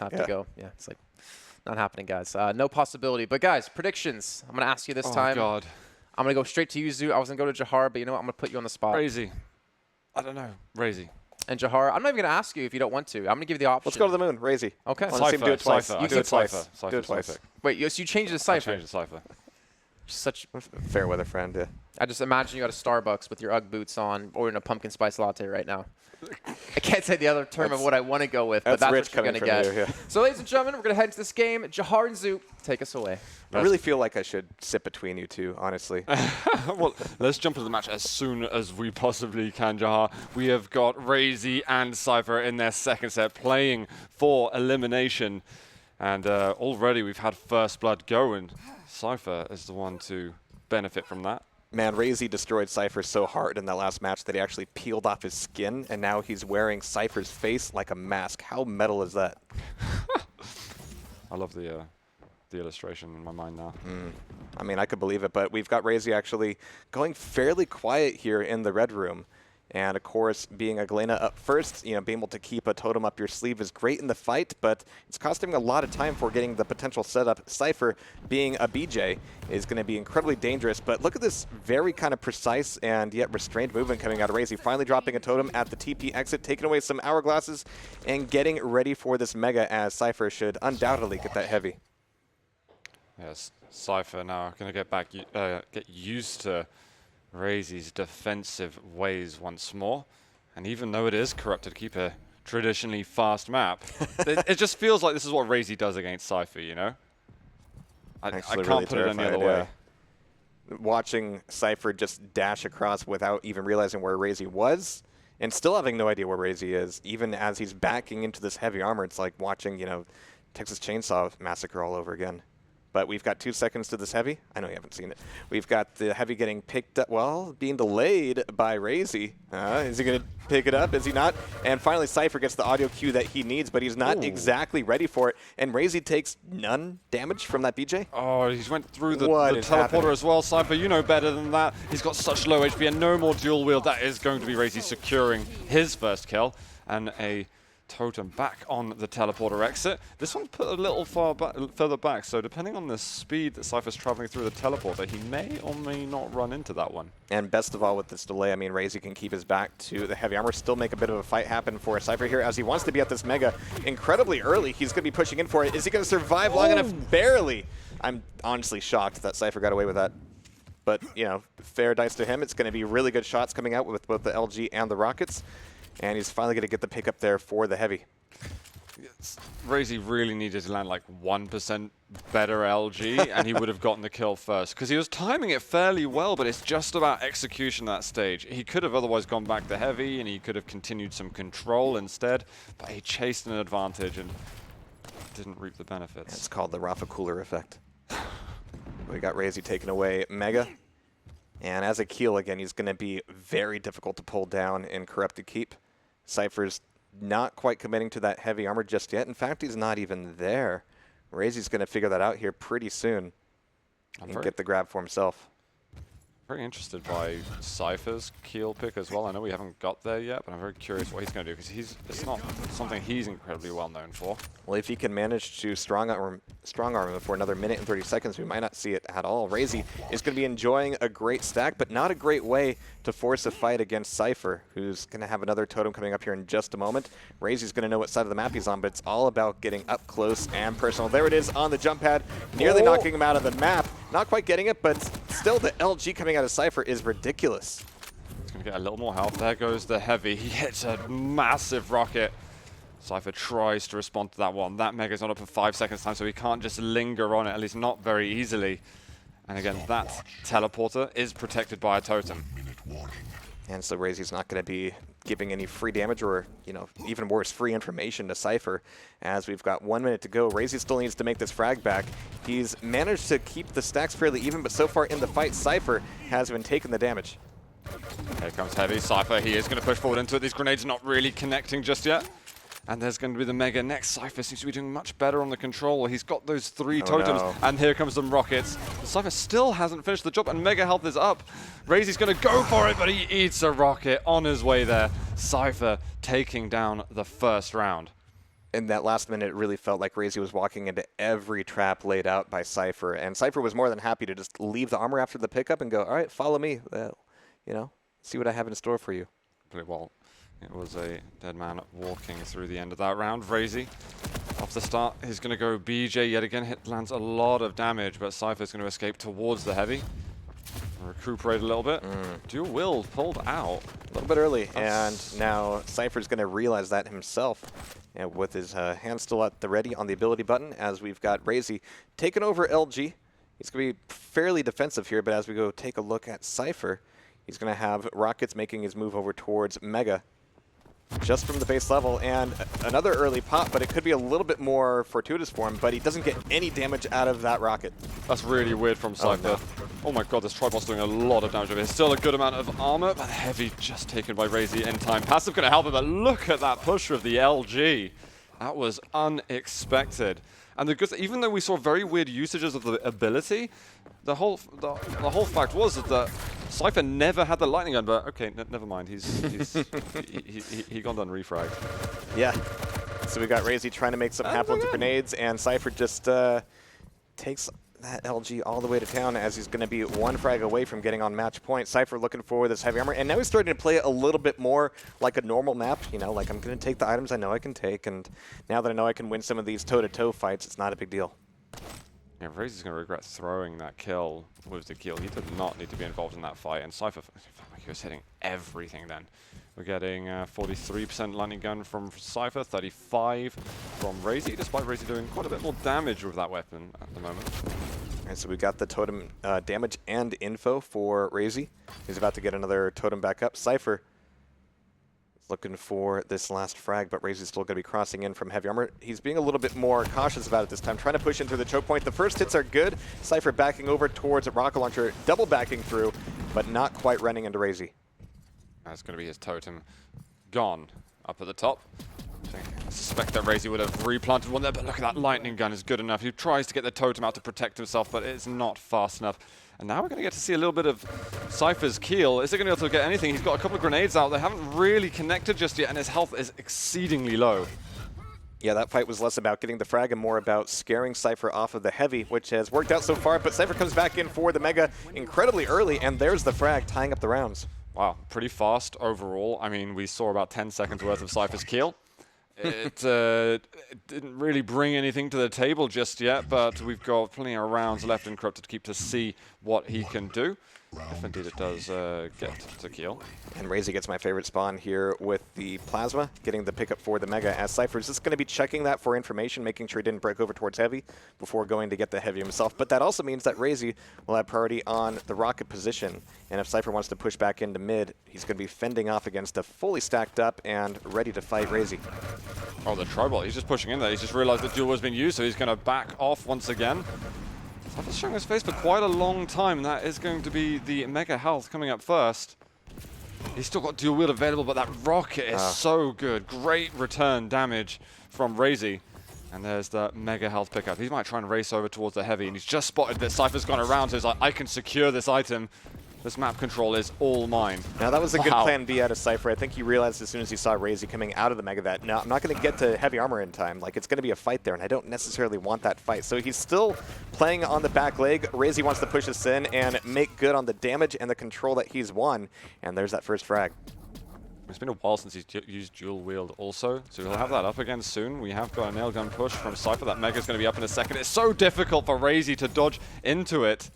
have to go. Yeah, it's like not happening, guys. No possibility. But guys, predictions. I'm gonna ask you this time. Oh God. I'm gonna go straight to you, Zoo. I was gonna go to Jahar, but you know what? I'm gonna put you on the spot. Raisy. I don't know. Raisy. And Jahar, I'm not even gonna ask you if you don't want to. I'm gonna give you the option. Let's go to the moon, Raisy. Okay. Do it twice. Cypher. You do it twice. Do it twice. Wait, so you changed it to Cypher? I changed to Cypher. Such fair weather friend. Yeah. I just imagine you at a Starbucks with your UGG boots on, ordering a pumpkin spice latte right now. I can't say the other term of what I want to go with, but that's what you're going to get. You, yeah. So, ladies and gentlemen, we're going to head into this game. Jahar and Zoop, take us away. I really feel like I should sit between you two, honestly. Well, let's jump into the match as soon as we possibly can, Jahar. We have got Raisy and Cypher in their second set playing for elimination. And already we've had first blood go, and Cypher is the one to benefit from that. Man, Raisy destroyed Cypher so hard in that last match that he actually peeled off his skin, and now he's wearing Cypher's face like a mask. How metal is that? I love the illustration in my mind now. I mean, I could believe it, but we've got Raisy actually going fairly quiet here in the red room. And, of course, being a Galena up first, you know, being able to keep a totem up your sleeve is great in the fight, but it's costing him a lot of time for getting the potential setup. Cypher, being a BJ, is going to be incredibly dangerous. But look at this very kind of precise and yet restrained movement coming out of Raisy. Finally dropping a totem at the TP exit, taking away some hourglasses, and getting ready for this mega, as Cypher should undoubtedly get that heavy. Yes, Cypher now going to get used to Raisy's defensive ways once more. And even though it is corrupted to keep a traditionally fast map, it just feels like this is what Raisy does against Cypher, you know? I can't really put it any other way. Watching Cypher just dash across without even realizing where Raisy was, and still having no idea where Raisy is, even as he's backing into this heavy armor, it's like watching, you know, Texas Chainsaw Massacre all over again. But we've got 2 seconds to this heavy. I know you haven't seen it. We've got the heavy getting picked up, well, being delayed by Raisy. Is he going to pick it up? Is he not? And finally, Cypher gets the audio cue that he needs, but he's not exactly ready for it. And Raisy takes none damage from that BJ. Oh, he's went through the teleporter as well. Cypher, you know better than that. He's got such low HP and no more dual wield. That is going to be Raisy securing his first kill. And a totem back on the teleporter exit. This one's put a little further back, so depending on the speed that Cypher's traveling through the teleporter, he may or may not run into that one. And best of all, with this delay, I mean, Raisy can keep his back to the heavy armor, still make a bit of a fight happen for Cypher here, as he wants to be at this mega incredibly early. He's going to be pushing in for it. Is he going to survive long enough? Barely. I'm honestly shocked that Cypher got away with that. But, you know, fair dice to him. It's going to be really good shots coming out with both the LG and the rockets. And he's finally going to get the pick up there for the heavy. Raisy really needed to land like 1% better LG, and he would have gotten the kill first. Because he was timing it fairly well, but it's just about execution at that stage. He could have otherwise gone back to heavy, and he could have continued some control instead. But he chased an advantage and didn't reap the benefits. It's called the Rafa Cooler effect. We got Raisy taking away Mega. And as a Keel, again, he's going to be very difficult to pull down in Corrupted Keep. Cypher's not quite committing to that heavy armor just yet. In fact, he's not even there. Raisy's going to figure that out here pretty soon and get the grab for himself. Very interested by Cypher's Keel pick as well. I know we haven't got there yet, but I'm very curious what he's going to do, because it's not something he's incredibly well known for. Well, if he can manage to strong arm him for another minute and 30 seconds, we might not see it at all. Raisy is going to be enjoying a great stack, but not a great way to force a fight against Cypher, who's going to have another totem coming up here in just a moment. Raisy's going to know what side of the map he's on, but it's all about getting up close and personal. There it is on the jump pad, nearly knocking him out of the map. Not quite getting it, but still the LG coming out of Cypher is ridiculous. He's going to get a little more health. There goes the heavy. He hits a massive rocket. Cypher tries to respond to that one. That Mega's not up for 5 seconds time, so he can't just linger on it, at least not very easily. And again, that teleporter is protected by a totem. And so Raisy's not going to be giving any free damage or, you know, even worse, free information to Cypher. As we've got 1 minute to go, Raisy still needs to make this frag back. He's managed to keep the stacks fairly even, but so far in the fight, Cypher has been taking the damage. Here comes heavy. Cypher, he is going to push forward into it. These grenades are not really connecting just yet. And there's going to be the Mega next. Cypher seems to be doing much better on the control. He's got those 3 totems, and here comes some rockets. Cypher still hasn't finished the job, and Mega health is up. Raisy's going to go for it, but he eats a rocket on his way there. Cypher taking down the first round. in that last minute, it really felt like Raisy was walking into every trap laid out by Cypher. And Cypher was more than happy to just leave the armor after the pickup and go, all right, follow me. See what I have in store for you. Well, it was a dead man walking through the end of that round. Raisy, off the start, he's going to go BJ yet again. Lands a lot of damage, but Cypher's going to escape towards the heavy. Recuperate a little bit. Dual will pulled out. A little bit early, and now Cypher's going to realize that himself. And with his hand still at the ready on the ability button, as we've got Raisy taking over LG. He's going to be fairly defensive here, but as we go take a look at Cypher, he's going to have Rockets making his move over towards Mega. Just from the base level, and another early pop, but it could be a little bit more fortuitous for him, but he doesn't get any damage out of that rocket. That's really weird from Cypher. Oh my god, this Tribot's doing a lot of damage over here. Still a good amount of armor, but heavy just taken by Raisy in time. Passive going to help him, but look at that push with the LG. That was unexpected. And the good even though we saw very weird usages of the ability, the whole fact was that Cypher never had the lightning gun, but okay, never mind. He got done refrag. Yeah. So we got Raisy trying to make something happen with the grenades, and Cypher just takes that LG all the way to town as he's going to be one frag away from getting on match point. Cypher looking for this heavy armor, and now he's starting to play a little bit more like a normal map, like I'm going to take the items I know I can take, and now that I know I can win some of these toe-to-toe fights, it's not a big deal. Yeah, Raisy's going to regret throwing that kill with the kill. He did not need to be involved in that fight, and Cypher felt like he was hitting everything then. We're getting 43% lightning gun from Cypher, 35 from Raisy, despite Raisy doing quite a bit more damage with that weapon at the moment. And so we got the totem damage and info for Raisy. He's about to get another totem back up. Cypher is looking for this last frag, but Raisy's still going to be crossing in from heavy armor. He's being a little bit more cautious about it this time, trying to push in through the choke point. The first hits are good. Cypher backing over towards a rocket launcher, double backing through, but not quite running into Raisy. That's going to be his totem gone up at the top. I suspect that Raisy would have replanted one there, but look at that lightning gun is good enough. He tries to get the totem out to protect himself, but it's not fast enough. And now we're going to get to see a little bit of Cypher's keel. Is he going to be able to get anything? He's got a couple of grenades out. They haven't really connected just yet, and his health is exceedingly low. Yeah, that fight was less about getting the frag and more about scaring Cypher off of the heavy, which has worked out so far, but Cypher comes back in for the Mega incredibly early, and there's the frag tying up the rounds. Wow, pretty fast overall. I mean, we saw about 10 seconds worth of Cypher's keel. It didn't really bring anything to the table just yet, but we've got plenty of rounds left in Corrupted to keep to see what he can do. If indeed it does get to kill. And Raisy gets my favorite spawn here with the Plasma, getting the pickup for the Mega, as Cypher is just going to be checking that for information, making sure he didn't break over towards Heavy before going to get the Heavy himself. But that also means that Raisy will have priority on the rocket position, and if Cypher wants to push back into mid, he's going to be fending off against a fully stacked up and ready to fight Raisy. Oh, the Tribal, he's just pushing in there. He's just realized that duel has been used, so he's going to back off once again. Cypher's showing his face for quite a long time. That is going to be the Mega health coming up first. He's still got dual wield available, but that rocket is so good. Great return damage from Raisy. And there's the Mega health pickup. He might try and race over towards the heavy, and he's just spotted that Cypher's gone around, so he's like, I can secure this item. This map control is all mine. Now that was a good plan B out of Cypher. I think he realized as soon as he saw Raisy coming out of the Mega that, no, I'm not going to get to heavy armor in time. Like, it's going to be a fight there, and I don't necessarily want that fight. So he's still playing on the back leg. Raisy wants to push us in and make good on the damage and the control that he's won. And there's that first frag. It's been a while since he's used dual wield also, so he'll have that up again soon. We have got a nail gun push from Cypher. That Mega's going to be up in a second. It's so difficult for Raisy to dodge into it.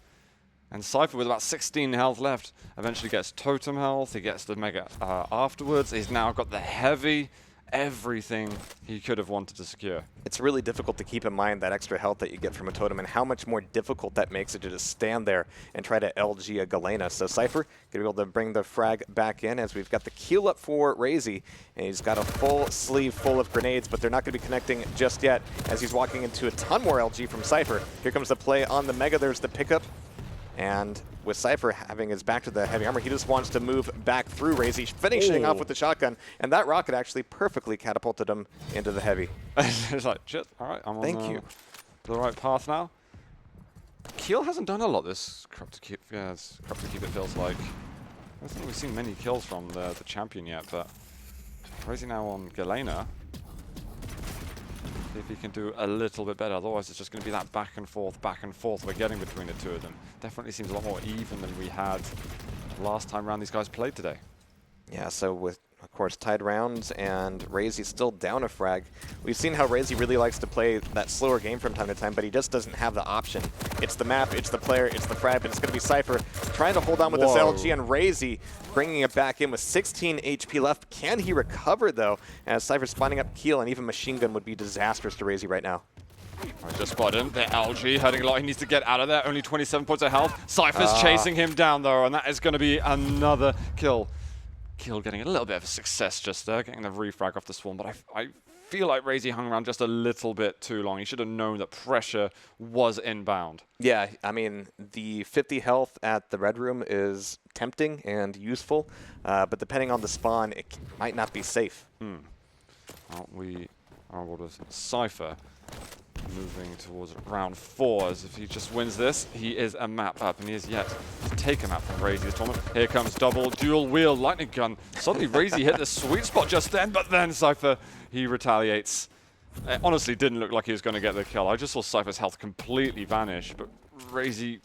And Cypher, with about 16 health left, eventually gets totem health. He gets the Mega afterwards. He's now got the heavy, everything he could have wanted to secure. It's really difficult to keep in mind that extra health that you get from a totem and how much more difficult that makes it to just stand there and try to LG a Galena. So Cypher going to be able to bring the frag back in as we've got the keel up for Raisy, and he's got a full sleeve full of grenades, but they're not going to be connecting just yet as he's walking into a ton more LG from Cypher. Here comes the play on the Mega. There's the pickup. And with Cypher having his back to the heavy armor, he just wants to move back through Raisy, finishing off with the shotgun. And that rocket actually perfectly catapulted him into the heavy. It's like, shit, all right, I'm on the right path now. Keel hasn't done a lot this Corrupted Keep, it feels like. I don't think we've seen many kills from the champion yet, but Raisy now on Galena. See if he can do a little bit better. Otherwise, it's just going to be that back and forth we're getting between the two of them. Definitely seems a lot more even than we had last time around these guys played today. Yeah, so with, of course, tied rounds and Raisy still down a frag. We've seen how Raisy really likes to play that slower game from time to time, but he just doesn't have the option. It's the map, it's the player, it's the frag, but it's going to be Cypher trying to hold on with this LG, and Raisy bringing it back in with 16 HP left. Can he recover, though, as Cypher's spawning up Keel, and even Machine Gun would be disastrous to Raisy right now. I just spotted him. The LG hurting a lot. He needs to get out of there. Only 27 points of health. Cypher's chasing him down, though, and that is going to be another kill. Keel getting a little bit of a success just there, getting the refrag off the Swarm, but I feel like Raisy hung around just a little bit too long. He should have known that pressure was inbound. Yeah, I mean, the 50 health at the Red Room is tempting and useful, but depending on the spawn, it might not be safe. We are with Cypher moving towards round 4, as if he just wins this, he is a map up, and he is yet to take a map from Raisy this tournament. Here comes double dual wheel lightning gun. Suddenly Raisy hit the sweet spot just then, but then Cypher, he retaliates. It honestly didn't look like he was going to get the kill. I just saw Cypher's health completely vanish, but Raisy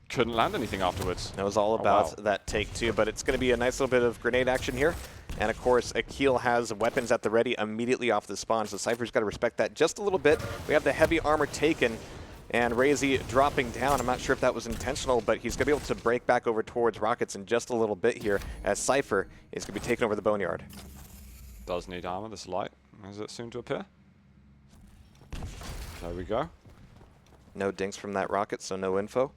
couldn't land anything afterwards. It was all about that take two, but it's going to be a nice little bit of grenade action here. And of course, Akil has weapons at the ready immediately off the spawn, so Cypher's got to respect that just a little bit. We have the heavy armor taken, and Raisy dropping down. I'm not sure if that was intentional, but he's going to be able to break back over towards Rockets in just a little bit here, as Cypher is going to be taking over the Boneyard. Does need armor, this light. Is it soon to appear? There we go. No dinks from that rocket, so no info.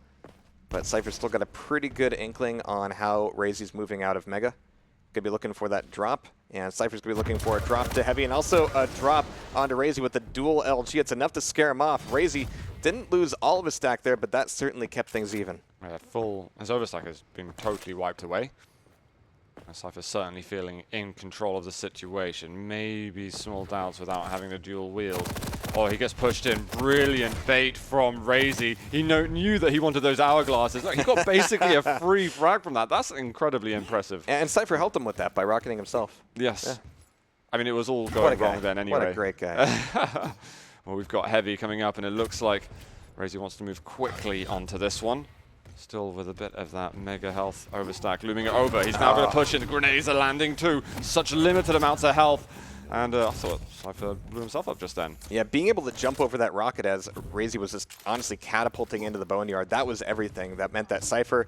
But Cypher's still got a pretty good inkling on how Raisy's moving out of Mega. Going to be looking for that drop, and Cypher's going to be looking for a drop to Heavy, and also a drop onto Raisy with the dual LG. It's enough to scare him off. Raisy didn't lose all of his stack there, but that certainly kept things even. His overstack has been totally wiped away. Cypher's certainly feeling in control of the situation. Maybe small doubts without having the dual wield. Oh, he gets pushed in. Brilliant bait from Raisy. He knew that he wanted those hourglasses. Look, he got basically a free frag from that. That's incredibly impressive. And Cypher helped him with that by rocketing himself. Yes. Yeah. I mean, it was all What going a guy. wrong then anyway. What a great guy. Well, we've got Heavy coming up, and it looks like Raisy wants to move quickly onto this one. Still with a bit of that mega health overstack looming over. He's now going to push in. The grenades are landing too. Such limited amounts of health. And I thought Cypher blew himself up just then. Yeah, being able to jump over that rocket as Raisy was just honestly catapulting into the Boneyard, that was everything. That meant that Cypher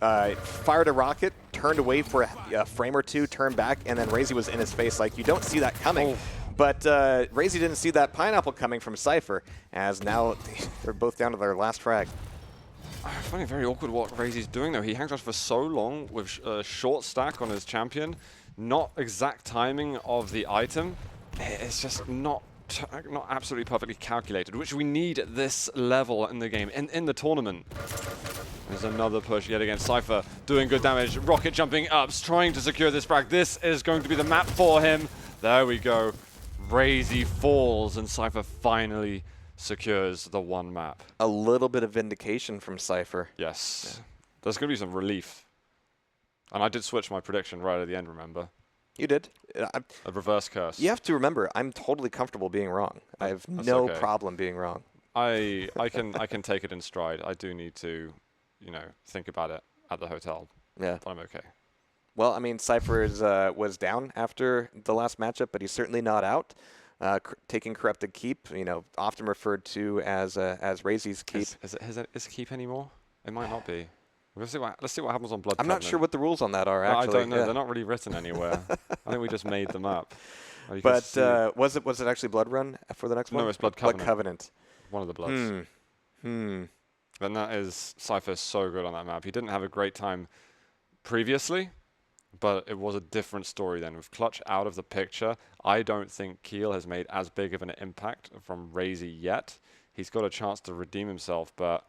fired a rocket, turned away for a frame or two, turned back, and then Raisy was in his face. Like, you don't see that coming. Oh. But Raisy didn't see that pineapple coming from Cypher, as now they're both down to their last frag. I find it very awkward what Raisy's doing, though. He hangs on for so long with a short stack on his champion. Not exact timing of the item. It's just not absolutely perfectly calculated, which we need at this level in the game, in the tournament. There's another push yet again. Cypher doing good damage. Rocket jumping up, trying to secure this frag. This is going to be the map for him. There we go. Raisy falls, and Cypher finally secures the one map. A little bit of vindication from Cypher. Yes. Yeah. There's going to be some relief. And I did switch my prediction right at the end, remember? You did. A reverse curse. You have to remember, I'm totally comfortable being wrong. I have no problem being wrong. I can take it in stride. I do need to, think about it at the hotel. Yeah. But I'm okay. Well, I mean, Cypher was down after the last matchup, but he's certainly not out. Taking Corrupted Keep, often referred to as Raisy's Keep. Is Keep anymore? It might not be. Let's see what happens on Blood I'm Covenant. not sure what the rules on that are, actually. I don't know. Yeah. They're not really written anywhere. I think we just made them up. But was it actually Blood Run for the next one? No, it's Blood Covenant. Blood Covenant. One of the Bloods. And that is Cypher so good on that map. He didn't have a great time previously, but it was a different story then. With Clutch out of the picture, I don't think Keel has made as big of an impact from Raisy yet. He's got a chance to redeem himself, but...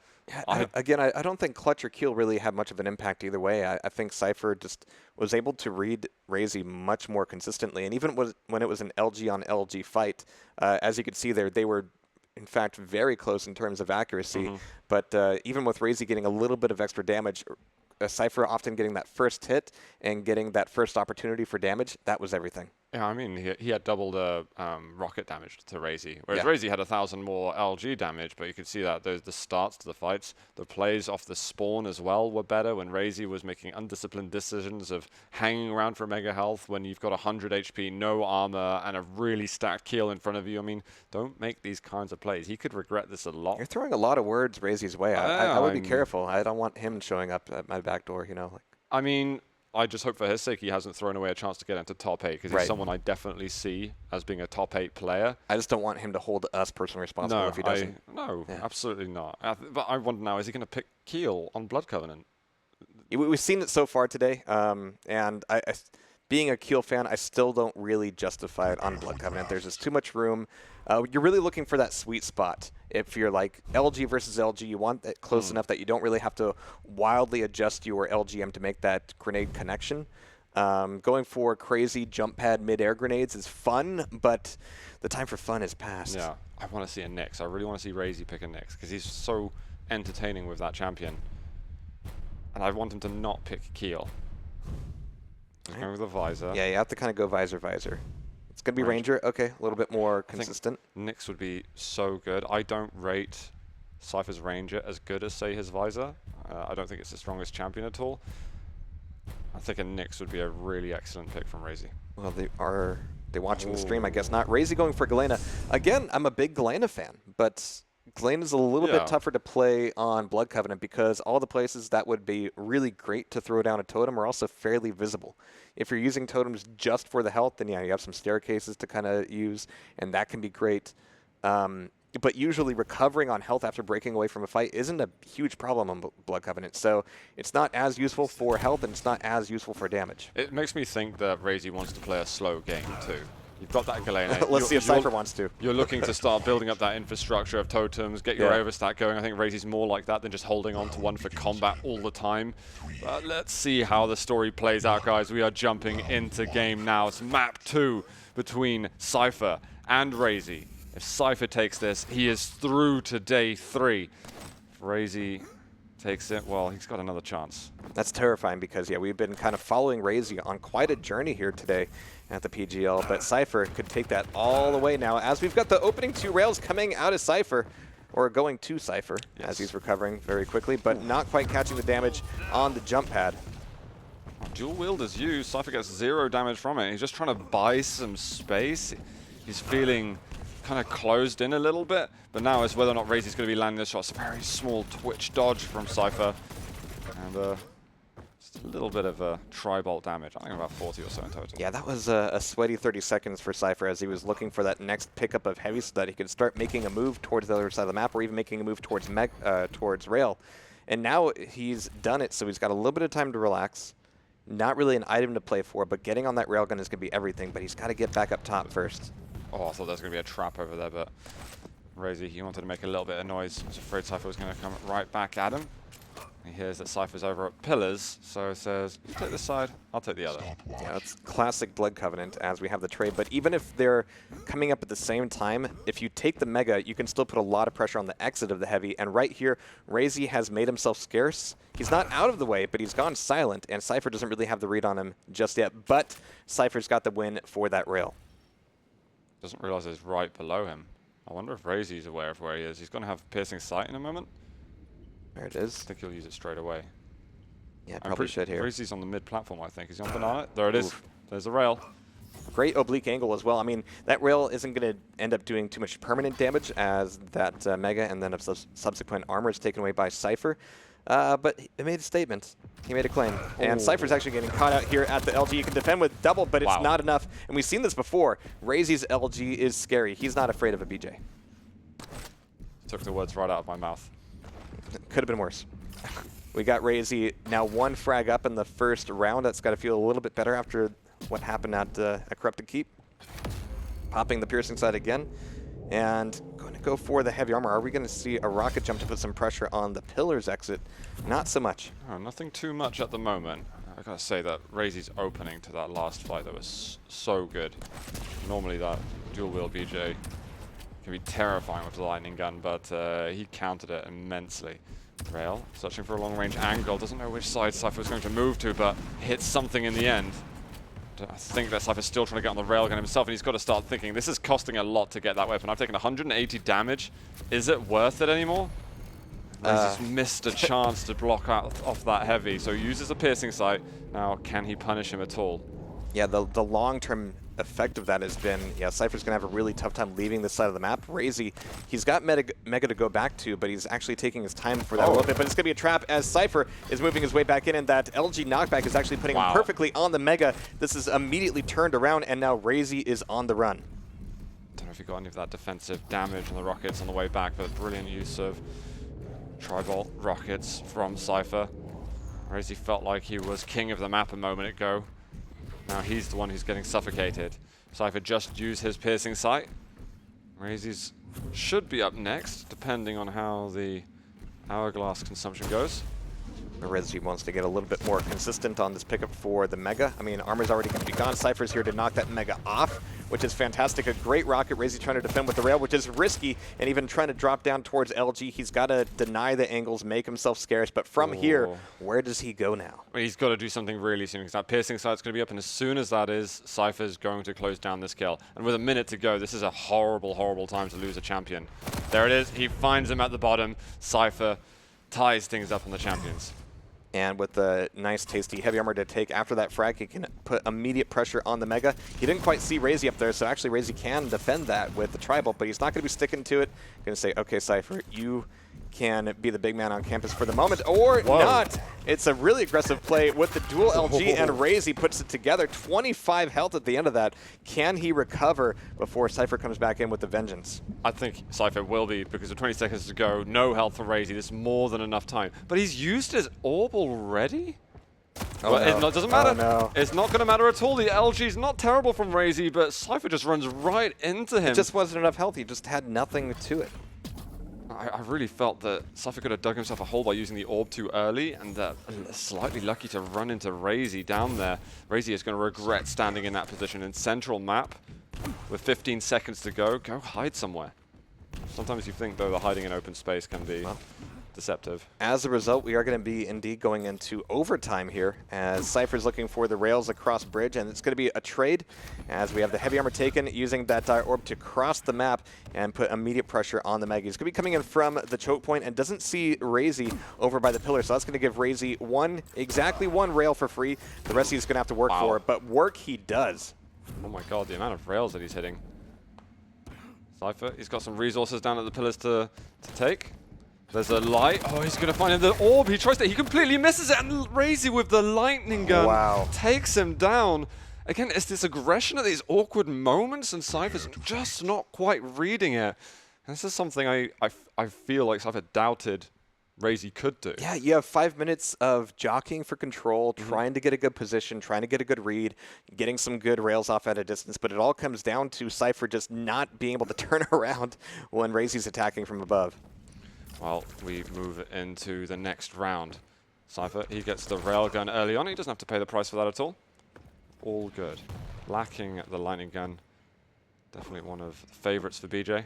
I don't think Clutch or Keel really had much of an impact either way. I think Cypher just was able to read Raisy much more consistently. And even when it was an LG on LG fight, as you could see there, they were, in fact, very close in terms of accuracy. But even with Raisy getting a little bit of extra damage, Cypher often getting that first hit and getting that first opportunity for damage, that was everything. Yeah, I mean, he had double the rocket damage to Raisy, whereas Yeah. Raisy had 1,000 more LG damage, but you could see that the starts to the fights, the plays off the spawn as well were better when Raisy was making undisciplined decisions of hanging around for mega health when you've got 100 HP, no armor, and a really stacked keel in front of you. I mean, don't make these kinds of plays. He could regret this a lot. You're throwing a lot of words Raisy's way. I would be careful. I don't want him showing up at my back door, you know. Like. I mean, I just hope for his sake he hasn't thrown away a chance to get into top 8 because he's someone I definitely see as being a top 8 player. I just don't want him to hold us personally responsible if he doesn't. No, absolutely not. But I wonder now, is he going to pick Keel on Blood Covenant? We've seen it so far today, and being a Keel fan, I still don't really justify it on Blood Covenant. There's just too much room. You're really looking for that sweet spot. If you're like LG versus LG, you want it close enough that you don't really have to wildly adjust your LGM to make that grenade connection. Going for crazy jump pad mid-air grenades is fun, but the time for fun is past. Yeah, I want to see a Nyx. I really want to see Raisy pick a Nyx because he's so entertaining with that champion. And I want him to not pick Keel. He's going with the visor. Yeah, you have to kind of go visor. It's going to be Ranger. Okay, a little bit more consistent. Nyx would be so good. I don't rate Cypher's Ranger as good as, say, his visor. I don't think it's the strongest champion at all. I think a Nyx would be a really excellent pick from Raisy. Well, are they watching the stream? I guess not. Raisy going for Galena. Again, I'm a big Galena fan, but Galena's a little bit tougher to play on Blood Covenant because all the places that would be really great to throw down a totem are also fairly visible. If you're using totems just for the health, then yeah, you have some staircases to kind of use, and that can be great. But usually recovering on health after breaking away from a fight isn't a huge problem on Blood Covenant. So it's not as useful for health, and it's not as useful for damage. It makes me think that Raisy wants to play a slow game too. You've got that Galena. Let's see if Cypher wants to. You're looking to start building up that infrastructure of totems, get your overstack going. I think Raisy's more like that than just holding on to one for combat all the time. But let's see how the story plays out, guys. We are jumping into game now. It's map 2 between Cypher and Raisy. If Cypher takes this, he is through to day 3. If Raisy takes it, well, he's got another chance. That's terrifying because, yeah, we've been kind of following Raisy on quite a journey here today at the PGL, but Cypher could take that all the way now as we've got the opening 2 rails coming out of Cypher, or going to Cypher as he's recovering very quickly, but not quite catching the damage on the jump pad. Dual wield is used. Cypher gets 0 damage from it. He's just trying to buy some space. He's feeling kind of closed in a little bit, but now it's whether or not Raisy's going to be landing the shots. A very small twitch dodge from Cypher, and just a little bit of tri-bolt damage. I think about 40 or so in total. Yeah, that was a sweaty 30 seconds for Cypher as he was looking for that next pickup of heavy so that he could start making a move towards the other side of the map, or even making a move towards rail. And now he's done it, so he's got a little bit of time to relax. Not really an item to play for, but getting on that railgun is going to be everything, but he's got to get back up top first. Oh, I thought there was going to be a trap over there, but Raisy, he wanted to make a little bit of noise. I was afraid Cypher was going to come right back at him. He hears that Cypher's over at pillars, so he says, you take this side, I'll take the other. Yeah, it's classic Blood Covenant as we have the trade, but even if they're coming up at the same time, if you take the Mega, you can still put a lot of pressure on the exit of the Heavy, and right here, Raisy has made himself scarce. He's not out of the way, but he's gone silent, and Cypher doesn't really have the read on him just yet, but Cypher's got the win for that rail. Doesn't realize it's right below him. I wonder if Raisy's aware of where he is. He's going to have piercing sight in a moment. There it is. I think he'll use it straight away. Yeah, probably should here. Raisy's on the mid-platform, I think. Is he on banana? There it is. There's the rail. Great oblique angle as well. I mean, that rail isn't going to end up doing too much permanent damage as that Mega and then subsequent armor is taken away by Cypher. But it made a statement. He made a claim. And Cypher's actually getting caught out here at the LG. You can defend with double, but it's not enough. And we've seen this before. Raisy's LG is scary. He's not afraid of a BJ. Took the words right out of my mouth. Could have been worse. We got Raisy now 1 frag up in the first round. That's got to feel a little bit better after what happened at Corrupted Keep. Popping the piercing side again. And going to go for the heavy armor. Are we going to see a rocket jump to put some pressure on the pillars exit? Not so much. Oh, nothing too much at the moment. I gotta say that Raisy's opening to that last fight that was so good. Normally that dual wield BJ can be terrifying with the lightning gun, but he countered it immensely. Rail, searching for a long range angle, doesn't know which side Cypher is going to move to, but hits something in the end. I think that Cypher's still trying to get on the railgun himself, and he's got to start thinking, this is costing a lot to get that weapon. I've taken 180 damage. Is it worth it anymore? He's missed a chance to block out off that heavy, so he uses a piercing sight. Now, can he punish him at all? Yeah, the long-term effect of that has been, yeah, Cypher's going to have a really tough time leaving this side of the map. Raisy, he's got Mega to go back to, but he's actually taking his time for that a little bit. But it's going to be a trap as Cypher is moving his way back in, and that LG knockback is actually putting him perfectly on the Mega. This is immediately turned around, and now Raisy is on the run. Don't know if he got any of that defensive damage on the rockets on the way back, but brilliant use of tri-bolt rockets from Cypher. Raisy felt like he was king of the map a moment ago. Now he's the one who's getting suffocated. Cypher just used his piercing sight. Raisy's should be up next, depending on how the hourglass consumption goes. Raisy wants to get a little bit more consistent on this pickup for the Mega. I mean, armor's already going to be gone. Cypher's here to knock that Mega off, which is fantastic. A great rocket. Raisy trying to defend with the rail, which is risky, and even trying to drop down towards LG. He's got to deny the angles, make himself scarce. But from here, where does he go now? Well, he's got to do something really soon, because that piercing sight's going to be up, and as soon as that is, Cypher's going to close down this kill. And with a minute to go, this is a horrible, horrible time to lose a champion. There it is. He finds him at the bottom. Cypher ties things up on the champions. And with the nice, tasty heavy armor to take after that frag, he can put immediate pressure on the Mega. He didn't quite see Raisy up there, so actually Raisy can defend that with the tri-bolt, but he's not going to be sticking to it. Going to say, okay, Cypher, you can be the big man on campus for the moment, or not. It's a really aggressive play with the dual LG, and Raisy puts it together. 25 health at the end of that. Can he recover before Cypher comes back in with the vengeance? I think Cypher will be, because with 20 seconds to go, no health for Raisy. This is more than enough time. But he's used his orb already? Oh, no. It doesn't matter. Oh, no. It's not going to matter at all. The LG's not terrible from Raisy, but Cypher just runs right into him. It just wasn't enough health. He just had nothing to it. I really felt that Cypher could have dug himself a hole by using the orb too early, and slightly lucky to run into Raisy down there. Raisy is going to regret standing in that position in central map. With 15 seconds to go hide somewhere. Sometimes you think, though, that hiding in open space can be deceptive. As a result, we are going to be indeed going into overtime here as Cypher's looking for the rails across bridge, and it's going to be a trade as we have the heavy armor taken, using that dire orb to cross the map and put immediate pressure on the Mega. He's going to be coming in from the choke point and doesn't see Raisy over by the pillar, so that's going to give Raisy exactly one rail for free. The rest he's going to have to work for, but work he does. Oh my god, the amount of rails that he's hitting. Cypher, he's got some resources down at the pillars to take. There's a light. Oh, he's going to find the orb. He tries to. He completely misses it. And Raisy with the lightning gun takes him down. Again, it's this aggression at these awkward moments, and Cypher's just not quite reading it. And this is something I feel like Cypher doubted Raisy could do. Yeah, you have 5 minutes of jockeying for control, trying to get a good position, trying to get a good read, getting some good rails off at a distance, but it all comes down to Cypher just not being able to turn around when Raisy's attacking from above. Well, we move into the next round. Cypher, he gets the railgun early on. He doesn't have to pay the price for that at all. All good. Lacking the lightning gun. Definitely one of the favorites for BJ.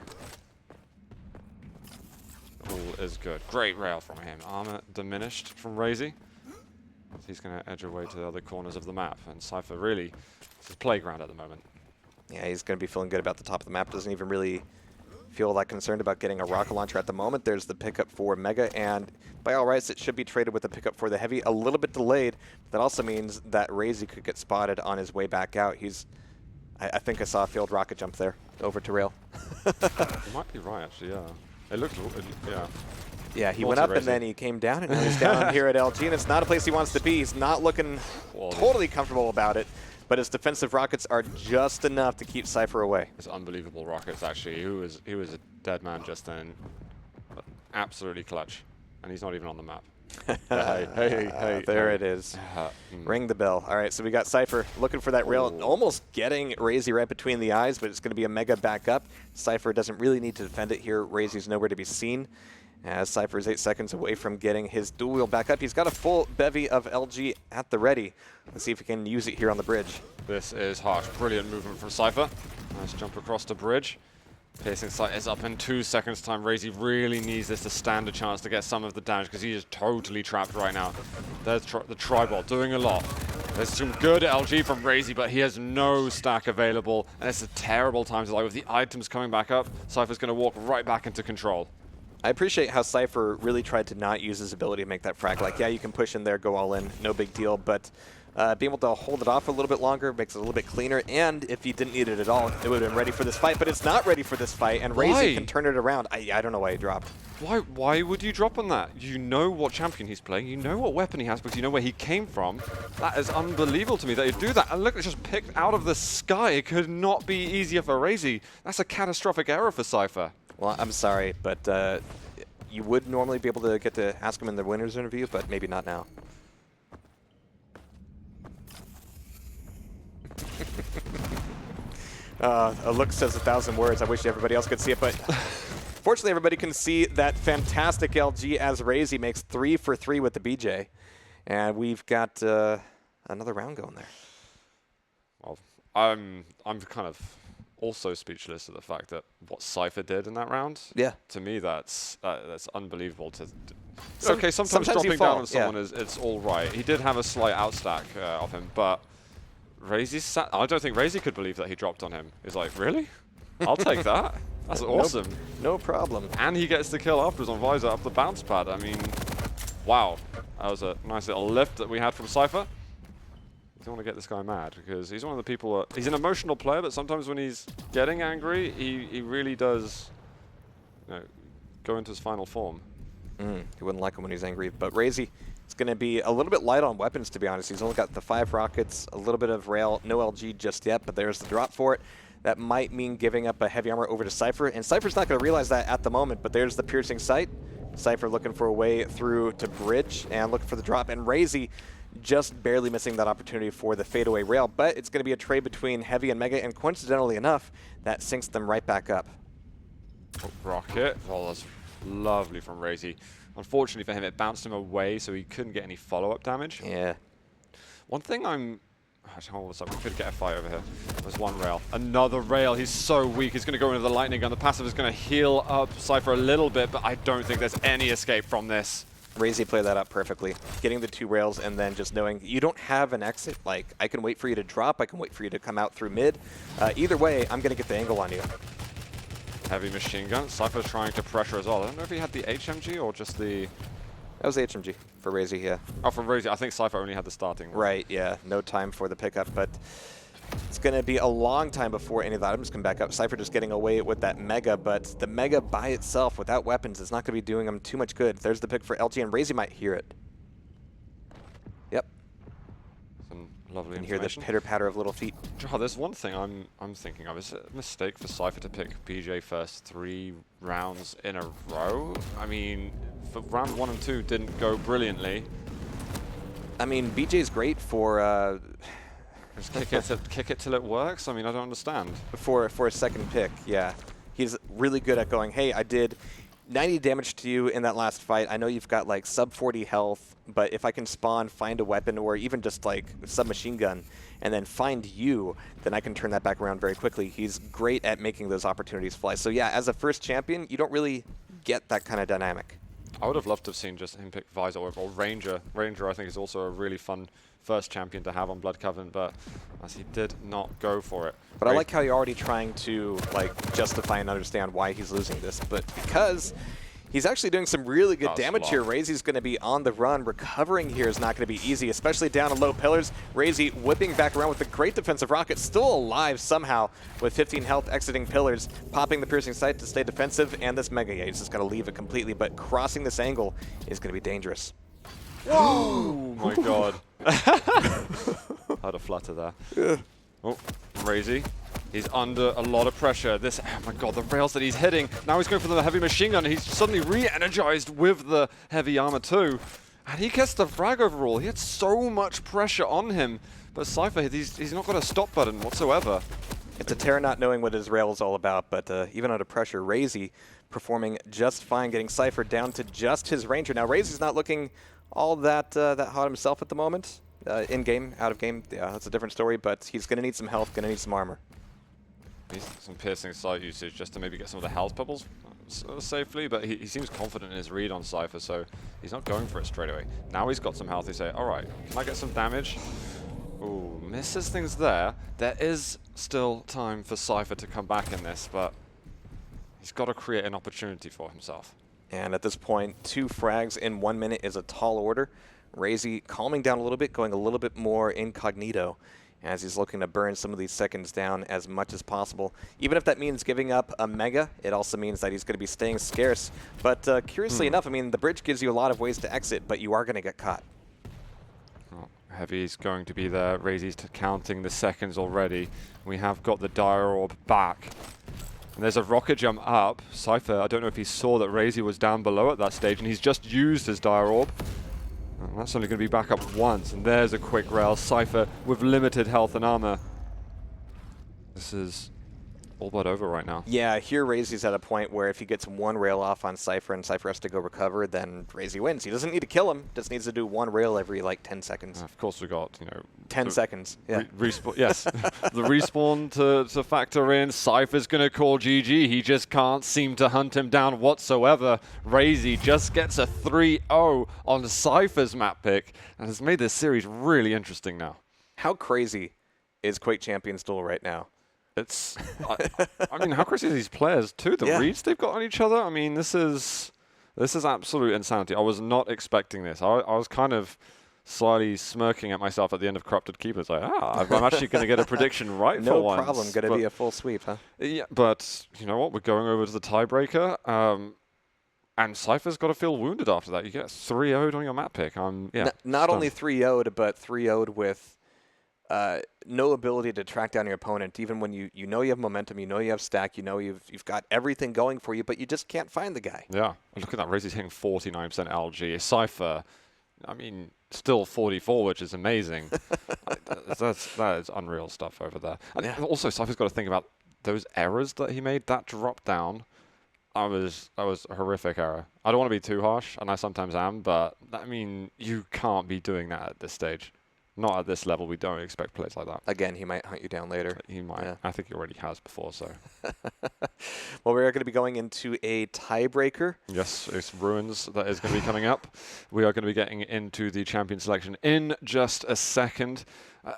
All is good. Great rail from him. Armor diminished from Raisy. He's going to edge away to the other corners of the map. And Cypher really, it's his playground at the moment. Yeah, he's going to be feeling good about the top of the map. Doesn't even really feel that concerned about getting a rocket launcher at the moment. There's the pickup for Mega, and by all rights, it should be traded with the pickup for the Heavy. A little bit delayed. That also means that Raisy could get spotted on his way back out. I think I saw a field rocket jump there over to rail. You might be right, actually, yeah. It looked, yeah. Yeah, he went up and then he came down, and now he's down here at LG, and it's not a place he wants to be. He's not looking totally comfortable about it, but his defensive rockets are just enough to keep Cypher away. It's unbelievable rockets, actually. He was a dead man just then. But absolutely clutch. And he's not even on the map. There it is. Ring the bell. All right, so we got Cypher looking for that rail, almost getting Raisy right between the eyes, but it's going to be a Mega backup. Cypher doesn't really need to defend it here. Raisy's nowhere to be seen. As Cypher is 8 seconds away from getting his dual wheel back up. He's got a full bevy of LG at the ready. Let's see if he can use it here on the bridge. This is harsh. Brilliant movement from Cypher. Nice jump across the bridge. Piercing sight is up in 2 seconds time. Raisy really needs this to stand a chance to get some of the damage because he is totally trapped right now. There's the tri-ball doing a lot. There's some good LG from Raisy, but he has no stack available, and it's a terrible time to, like, with the items coming back up, Cypher's going to walk right back into control. I appreciate how Cypher really tried to not use his ability to make that frag. Like, yeah, you can push in there, go all in, no big deal, but being able to hold it off a little bit longer makes it a little bit cleaner, and if you didn't need it at all, it would have been ready for this fight, but it's not ready for this fight, and Raisy can turn it around. I don't know why he dropped. Why would you drop on that? You know what champion he's playing, you know what weapon he has because you know where he came from. That is unbelievable to me that he'd do that. And look, it's just picked out of the sky. It could not be easier for Raisy. That's a catastrophic error for Cypher. Well, I'm sorry, but you would normally be able to get to ask him in the winner's interview, but maybe not now. A look says 1,000 words. I wish everybody else could see it, but fortunately everybody can see that fantastic LG as Raisy makes 3 for 3 with the BJ. And we've got another round going there. Well, I'm kind of also speechless at the fact that what Cypher did in that round. Yeah. To me, that's unbelievable. Okay, sometimes dropping down on someone it's all right. He did have a slight outstack of him, but Raisy I don't think Raisy could believe that he dropped on him. He's like, really? I'll take that. That's awesome. No problem. And he gets the kill afterwards on Visor up the bounce pad. I mean, wow. That was a nice little lift that we had from Cypher. I don't want to get this guy mad because he's one of the people he's an emotional player, but sometimes when he's getting angry, he really does, you know, go into his final form. He wouldn't like him when he's angry, but Raisy is going to be a little bit light on weapons, to be honest. He's only got the 5 rockets, a little bit of rail, no LG just yet, but there's the drop for it. That might mean giving up a heavy armor over to Cypher, and Cypher's not going to realize that at the moment, but there's the piercing sight. Cypher looking for a way through to bridge and looking for the drop, and Raisy just barely missing that opportunity for the fadeaway rail, but it's going to be a trade between Heavy and Mega, and coincidentally enough, that sinks them right back up. Oh, rocket. Oh, that's lovely from Raisy. Unfortunately for him, it bounced him away, so he couldn't get any follow-up damage. Yeah. One thing hold on, we could get a fight over here. There's one rail. Another rail. He's so weak. He's going to go into the lightning gun. The passive is going to heal up Cypher a little bit, but I don't think there's any escape from this. Raisy played that up perfectly. Getting the 2 rails and then just knowing you don't have an exit. Like, I can wait for you to drop. I can wait for you to come out through mid. Either way, I'm going to get the angle on you. Heavy machine gun. Cypher's trying to pressure as well. I don't know if he had the HMG or just the... That was the HMG for Raisy, yeah. Oh, for Raisy. I think Cypher only had the starting one. Right, yeah. No time for the pickup, but it's going to be a long time before any of the items come back up. Cypher just getting away with that Mega, but the Mega by itself without weapons is not going to be doing him too much good. There's the pick for LG, and Raisy might hear it. Yep. Some lovely You can hear the pitter-patter of little feet. Oh, there's one thing I'm thinking of. Is it a mistake for Cypher to pick BJ first 3 rounds in a row? I mean, for round 1 and 2 didn't go brilliantly. I mean, BJ's great for... Just kick it till it works? I mean, I don't understand. For a second pick, yeah. He's really good at going, hey, I did 90 damage to you in that last fight. I know you've got like sub 40 health, but if I can spawn, find a weapon, or even just like submachine gun, and then find you, then I can turn that back around very quickly. He's great at making those opportunities fly. So yeah, as a first champion, you don't really get that kind of dynamic. I would have loved to have seen just him pick Visor or Ranger. Ranger, I think, is also a really fun first champion to have on Blood Covenant, but as he did not go for it. But I like how you're already trying to like justify and understand why he's losing this, but because he's actually doing some really good damage here. Raisy's going to be on the run. Recovering here is not going to be easy, especially down on low pillars. Raisy whipping back around with a great defensive rocket, still alive somehow with 15 health exiting pillars, popping the piercing sight to stay defensive, and this Mega, he's just got to leave it completely, but crossing this angle is going to be dangerous. Whoa! Oh my god. I had a flutter there. Yeah. Oh, Raisy. He's under a lot of pressure. This, oh my god, the rails that he's hitting. Now he's going for the heavy machine gun. He's suddenly re-energized with the heavy armor too. And he gets the frag overall. He had so much pressure on him. But Cypher, he's not got a stop button whatsoever. It's a terror not knowing what his rail is all about, but even under pressure, Raisy performing just fine, getting Cypher down to just his Ranger. Now, Raisy's not looking all that hot himself at the moment. In-game, out-of-game, yeah, that's a different story, but he's going to need some health, going to need some armor. Needs some piercing sight usage just to maybe get some of the health bubbles safely, but he seems confident in his read on Cypher, so he's not going for it straight away. Now he's got some health, he say, alright, can I get some damage? Ooh, misses things there. There is still time for Cypher to come back in this, but he's got to create an opportunity for himself. And at this point, 2 frags in 1 minute is a tall order. Raisy calming down a little bit, going a little bit more incognito as he's looking to burn some of these seconds down as much as possible. Even if that means giving up a mega, it also means that he's going to be staying scarce. But curiously enough, I mean, the bridge gives you a lot of ways to exit, but you are going to get caught. Oh, Heavy's going to be there. Raisy's counting the seconds already. We have got the Dire Orb back. And there's a rocket jump up. Cypher, I don't know if he saw that Raisy was down below at that stage, and he's just used his Dire Orb. And that's only going to be back up once, and there's a quick rail. Cypher with limited health and armor. This is all but over right now. Yeah, here Raisy's at a point where if he gets 1 rail off on Cypher and Cypher has to go recover, then Raisy wins. He doesn't need to kill him, just needs to do 1 rail every like 10 seconds. Of course we got, 10 seconds. Yeah. Respawn, yes. The respawn to factor in. Cypher's going to call GG. He just can't seem to hunt him down whatsoever. Raisy just gets a 3-0 on Cypher's map pick and has made this series really interesting now. How crazy is Quake Champions Duel right now? It's, I mean, how crazy are these players too? The reads they've got on each other. I mean, this is absolute insanity. I was not expecting this. I was kind of slightly smirking at myself at the end of Corrupted Keepers. Like, I'm actually going to get a prediction right for once. No problem. Going to be a full sweep, huh? Yeah, but you know what? We're going over to the tiebreaker. And Cypher's got to feel wounded after that. You get 3-0'd on your map pick. Not only 3-0'd, but 3-0'd with no ability to track down your opponent, even when you know you have momentum, you know you have stack, you know you've got everything going for you, but you just can't find the guy. Yeah, and look at that. Raisy's hitting 49% LG. Cypher, I mean, still 44, which is amazing. that is unreal stuff over there. And also, Cypher's got to think about those errors that he made. That drop down, that was a horrific error. I don't want to be too harsh, and I sometimes am, but I mean, you can't be doing that at this stage. Not at this level. We don't expect plays like that. Again, he might hunt you down later. He might. Yeah. I think he already has before, so. Well, we're going to be going into a tiebreaker. Yes, it's Ruins that is going to be coming up. We are going to be getting into the champion selection in just a second.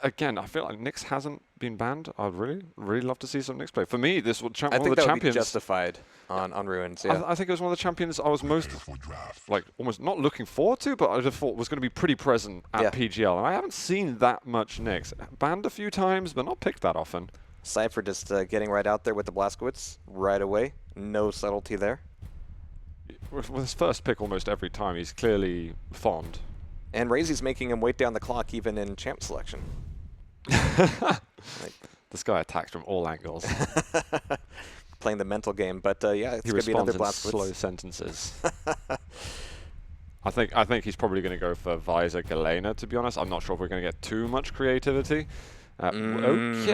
Again, I feel like Nyx hasn't been banned. I'd really love to see some Nyx play. For me, this was one of the champions. I think that would be justified on Ruins. Yeah. I think it was one of the champions I was most, like, almost not looking forward to, but I just thought was going to be pretty present at PGL. And I haven't seen that much Nyx. Banned a few times, but not picked that often. Cypher just getting right out there with the Blazkowicz right away. No subtlety there. With his first pick almost every time, he's clearly fond. And Raisy's making him wait down the clock even in champ selection. This guy attacks from all angles. Playing the mental game, but yeah, it's going to be another Blazkowicz. He responds in slow sentences. I think he's probably going to go for Visor Galena, to be honest. I'm not sure if we're going to get too much creativity. Okay.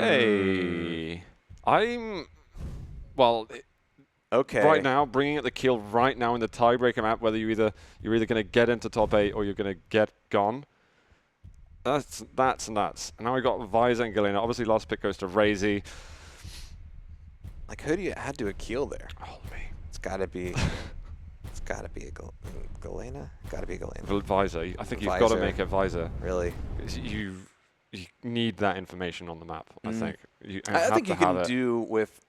Okay. Right now, bringing it the kill right now in the tiebreaker map, whether you're either going to get into top 8 or you're going to get gone. That's nuts. And now we got Visor and Galena. Obviously, last pick goes to Raisy. Like, who do you add to a kill there? Oh me. It's got to be. It's got to be a Galena. Got to be a Galena. Visor. I think you've got to make a Visor. Really. You need that information on the map. I think. I think you can do with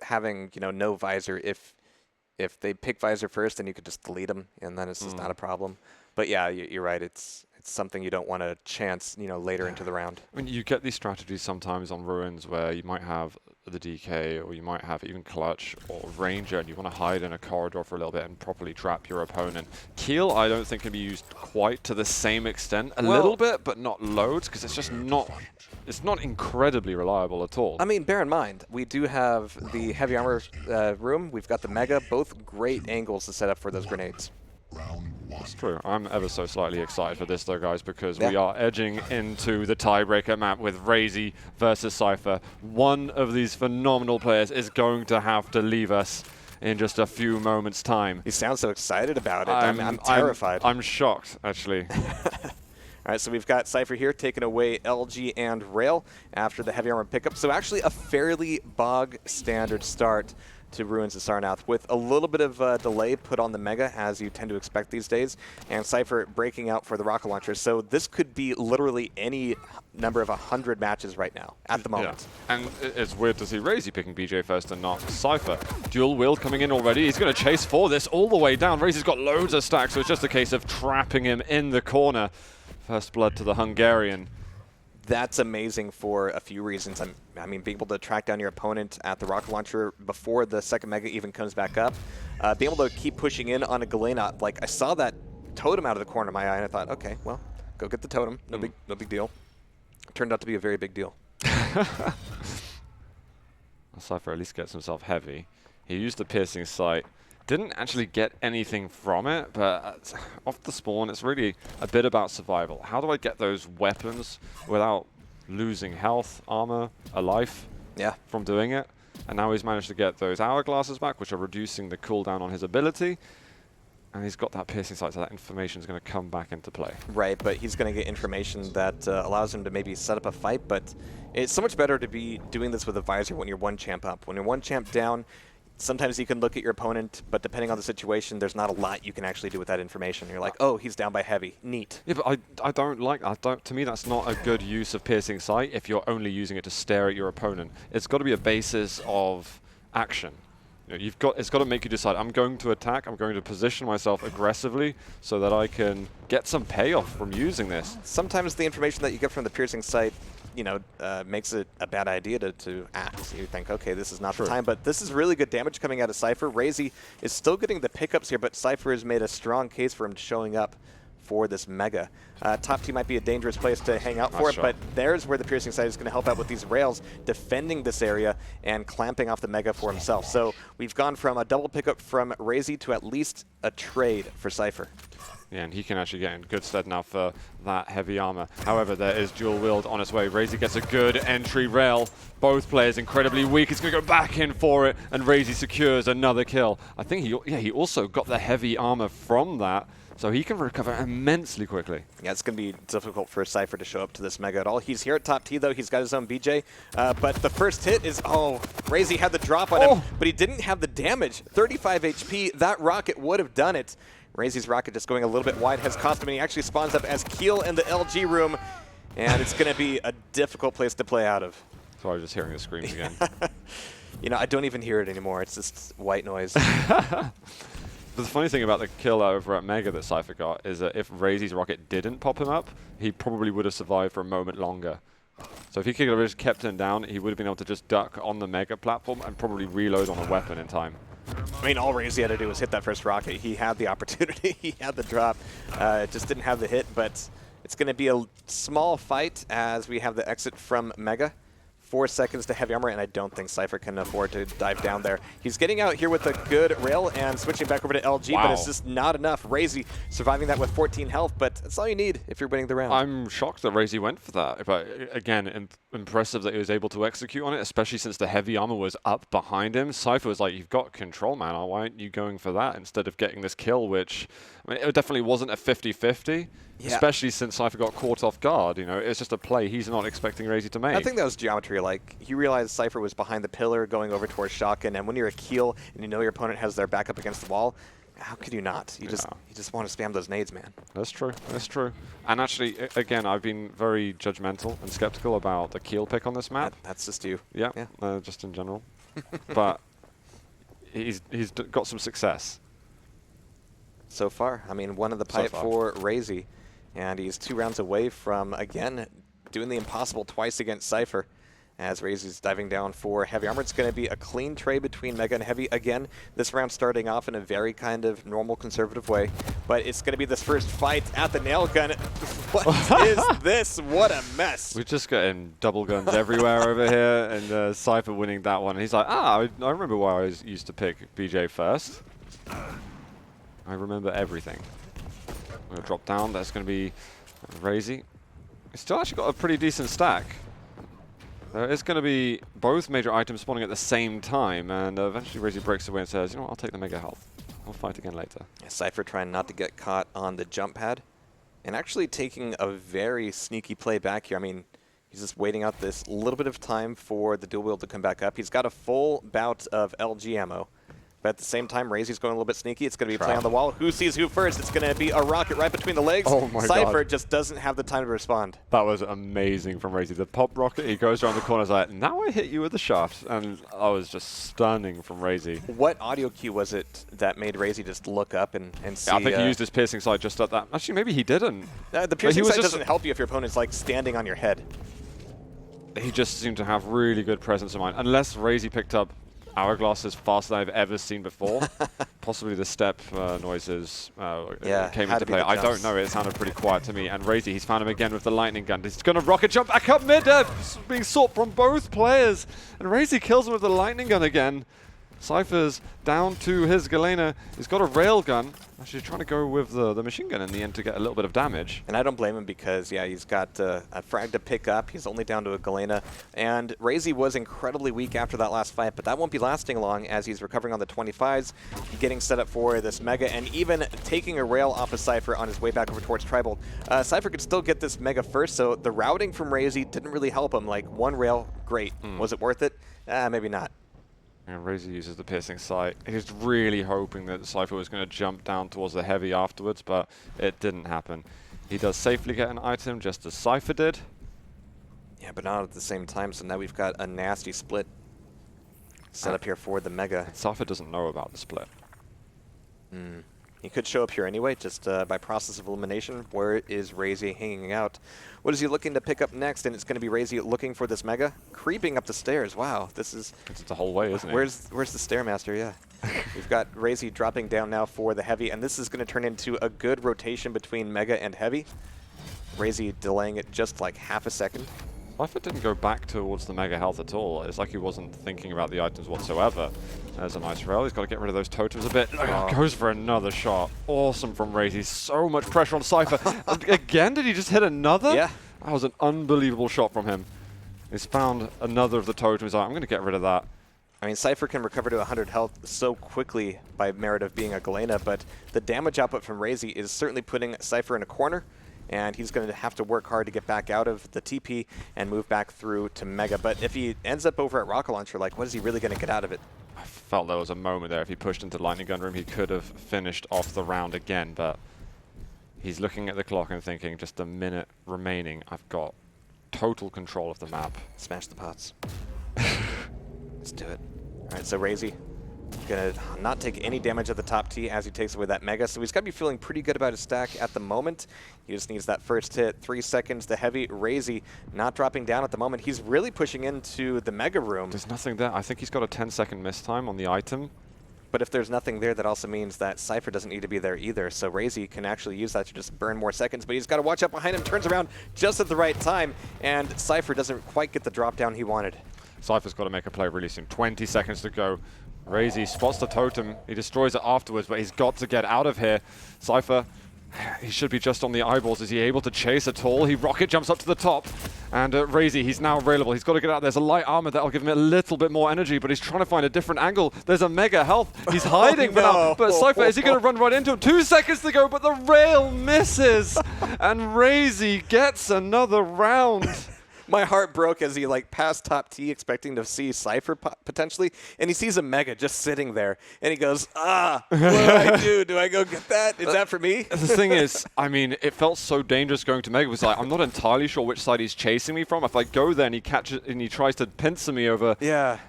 having no Visor if they pick Visor first, then you could just delete them, and then it's just not a problem. But yeah, you're right. It's something you don't want to chance later into the round. I mean, you get these strategies sometimes on Ruins where you might have the DK, or you might have even Clutch or Ranger, and you want to hide in a corridor for a little bit and properly trap your opponent. Keel, I don't think can be used quite to the same extent. A little bit, but not loads, because it's just not. It's not incredibly reliable at all. I mean, bear in mind, we do have the heavy armor room. We've got the Mega, both great angles to set up for those grenades. That's true. I'm ever so slightly excited for this, though, guys, because we are edging into the tiebreaker map with Raisy versus Cypher. One of these phenomenal players is going to have to leave us in just a few moments' time. He sounds so excited about it. I'm terrified. I'm shocked, actually. All right, so we've got Cypher here taking away LG and Rail after the heavy armor pickup. So actually a fairly bog standard start to Ruins of Sarnath with a little bit of delay put on the Mega, as you tend to expect these days, and Cypher breaking out for the rocket launcher. So this could be literally any number of 100 matches right now at the moment. Yeah. And it's weird to see Raisy picking BJ first and not Cypher. Dual wield coming in already. He's going to chase for this all the way down. Raisy's got loads of stacks, so it's just a case of trapping him in the corner. First blood to the Hungarian. That's amazing for a few reasons. I mean, being able to track down your opponent at the rocket launcher before the second Mega even comes back up. Being able to keep pushing in on a Galena. Like, I saw that totem out of the corner of my eye, and I thought, okay, well, go get the totem. No big deal. Turned out to be a very big deal. Cypher at least gets himself heavy. He used the piercing sight. Didn't actually get anything from it, but off the spawn, it's really a bit about survival. How do I get those weapons without losing health, armor, a life from doing it? And now he's managed to get those hourglasses back, which are reducing the cooldown on his ability. And he's got that piercing sight, so that information is going to come back into play. Right, but he's going to get information that allows him to maybe set up a fight, but it's so much better to be doing this with a visor when you're one champ up. When you're one champ down, sometimes you can look at your opponent, but depending on the situation, there's not a lot you can actually do with that information. You're like, oh, he's down by heavy. Neat. Yeah, but I don't like that. To me, that's not a good use of piercing sight if you're only using it to stare at your opponent. It's got to be a basis of action. You know, it's got to make you decide, I'm going to attack, I'm going to position myself aggressively so that I can get some payoff from using this. Sometimes the information that you get from the piercing sight, you know, makes it a bad idea to act. You think, okay, this is not the time, but this is really good damage coming out of Cypher. Raisy is still getting the pickups here, but Cypher has made a strong case for him showing up for this Mega. Top T might be a dangerous place to hang out for it, but there's where the piercing sight is going to help out with these rails, defending this area and clamping off the Mega for himself. So we've gone from a double pickup from Raisy to at least a trade for Cypher. Yeah, and he can actually get in good stead now for that heavy armor. However, there is dual wield on its way. Raisy gets a good entry rail. Both players incredibly weak. He's going to go back in for it, and Raisy secures another kill. I think he also got the heavy armor from that, so he can recover immensely quickly. Yeah, it's going to be difficult for Cypher to show up to this Mega at all. He's here at top T, though. He's got his own BJ. But the first hit is, Raisy had the drop on him, but he didn't have the damage. 35 HP, that rocket would have done it. Raisy's rocket just going a little bit wide has cost him, and he actually spawns up as Keel in the LG room, and it's going to be a difficult place to play out of. So I was just hearing the screams again. You know, I don't even hear it anymore. It's just white noise. The funny thing about the kill over at Mega that Cypher got is that if Raisy's rocket didn't pop him up, he probably would have survived for a moment longer. So if he could have just kept him down, he would have been able to just duck on the Mega platform and probably reload on a weapon in time. I mean, all Raisy had to do was hit that first rocket. He had the opportunity. He had the drop. Just didn't have the hit, but it's going to be a small fight as we have the exit from Mega. 4 seconds to heavy armor, and I don't think Cypher can afford to dive down there. He's getting out here with a good rail and switching back over to LG, but it's just not enough. Raisy surviving that with 14 health, but that's all you need if you're winning the round. I'm shocked that Raisy went for that. But again, impressive that he was able to execute on it, especially since the heavy armor was up behind him. Cypher was like, you've got control, man. Why aren't you going for that instead of getting this kill, which, I mean, it definitely wasn't a 50-50. Yeah. Especially since Cypher got caught off guard, you know, it's just a play he's not expecting Raisy to make. I think that was geometry. Like, he realized Cypher was behind the pillar going over towards shotgun, and when you're a Keel and you know your opponent has their back up against the wall, how could you not? You just want to spam those nades, man. That's true. That's true. And actually, again, I've been very judgmental and skeptical about the Keel pick on this map. That's just you. Yeah, just in general. But he's got some success. So far. I mean, one of the pipe for Raisy. And he's 2 rounds away from, again, doing the impossible twice against Cypher. As Raisy's diving down for heavy armor, it's going to be a clean trade between Mega and Heavy. Again, this round starting off in a very kind of normal, conservative way. But it's going to be this first fight at the nail gun. What is this? What a mess. We're just getting double guns everywhere over here, and Cypher winning that one. And he's like, I remember why I used to pick BJ first. I remember everything. I'm going to drop down. That's going to be Raisy. He's still actually got a pretty decent stack. There is going to be both major items spawning at the same time, and eventually Raisy breaks away and says, you know what, I'll take the Mega Health. I'll fight again later. Yeah, Cypher trying not to get caught on the jump pad, and actually taking a very sneaky play back here. I mean, He's just waiting out this little bit of time for the dual wield to come back up. He's got a full bout of LG ammo. But at the same time, Raisy's going a little bit sneaky. It's going to be a play on the wall. Who sees who first? It's going to be a rocket right between the legs. Oh my Cypher God. just doesn't have the time to respond. That was amazing from Raisy. The pop rocket, he goes around the corner, is like, now I hit you with the shaft. And that was just stunning from Raisy. What audio cue was it that made Raisy just look up and see? I think he used his piercing sight just at that. Actually, maybe he didn't. The piercing sight doesn't help you if your opponent's like standing on your head. He just seemed to have really good presence of mind. Unless Raisy picked up hourglasses faster than I've ever seen before. Possibly the step noises came into play. I don't know. It sounded pretty quiet to me. And Raisy, he's found him again with the lightning gun. He's going to rocket jump back up mid. Being sought from both players. And Raisy kills him with the lightning gun again. Cypher's down to his Galena. He's got a rail gun. Actually trying to go with the machine gun in the end to get a little bit of damage. And I don't blame him because, yeah, he's got a frag to pick up. He's only down to a Galena. And Raisy was incredibly weak after that last fight, but that won't be lasting long as he's recovering on the 25s, getting set up for this Mega, and even taking a rail off of Cypher on his way back over towards Tribal. Cypher could still get this Mega first, so the routing from Raisy didn't really help him. Like, one rail, great. Was it worth it? Maybe not. And Raisy uses the piercing sight. He was really hoping that Cypher was going to jump down towards the heavy afterwards, but it didn't happen. He does safely get an item, just as Cypher did. Yeah, but not at the same time, so now we've got a nasty split set up here for the Mega. Cypher doesn't know about the split. He could show up here anyway, just by process of elimination. Where is Raisy hanging out? What is he looking to pick up next? And it's going to be Raisy looking for this Mega. Creeping up the stairs. Wow, this is... It's the whole way, isn't it? Where's the Stairmaster? Yeah. We've got Raisy dropping down now for the Heavy, and this is going to turn into a good rotation between Mega and Heavy. Raisy delaying it just like half a second. Cypher didn't go back towards the Mega Health at all. It's like he wasn't thinking about the items whatsoever. There's a nice rail. He's got to get rid of those totems a bit. Goes for another shot. Awesome from Raisy. So much pressure on Cypher. Again, did he just hit another? Yeah. That was an unbelievable shot from him. He's found another of the totems. I'm going to get rid of that. I mean, Cypher can recover to 100 health so quickly by merit of being a Galena, but the damage output from Raisy is certainly putting Cypher in a corner. And he's going to have to work hard to get back out of the TP and move back through to Mega. But if he ends up over at Rocket Launcher, like, what is he really going to get out of it? I felt there was a moment there. If he pushed into Lightning Gun Room, he could have finished off the round again. But he's looking at the clock and thinking, just a minute remaining. I've got total control of the map. Smash the pots. Let's do it. All right, so Raisy going to not take any damage at the top T as he takes away that Mega. So he's got to be feeling pretty good about his stack at the moment. He just needs that first hit. 3 seconds. The Heavy Raisy not dropping down at the moment. He's really pushing into the Mega Room. There's nothing there. I think he's got a 10-second miss time on the item. But if there's nothing there, that also means that Cypher doesn't need to be there either. So Raisy can actually use that to just burn more seconds. But he's got to watch out behind him. Turns around just at the right time. And Cypher doesn't quite get the drop down he wanted. Cypher's got to make a play really soon. 20 seconds to go. Raisy spots the totem. He destroys it afterwards, but he's got to get out of here. Cypher, he should be just on the eyeballs. Is he able to chase at all? He rocket jumps up to the top. And Raisy, he's now available. He's got to get out. There's a light armor that'll give him a little bit more energy, but he's trying to find a different angle. There's a Mega Health. He's hiding for now. But Cypher, is he going to run right into him? 2 seconds to go, but the rail misses. And Raisy gets another round. My heart broke as he like passed top T expecting to see Cypher potentially, and he sees a Mega just sitting there, and he goes, what do I do? Do I go get that? Is that for me? The thing is, I mean, it felt so dangerous going to Mega. It was like, I'm not entirely sure which side he's chasing me from. If I go there and he catches and he tries to pincer me over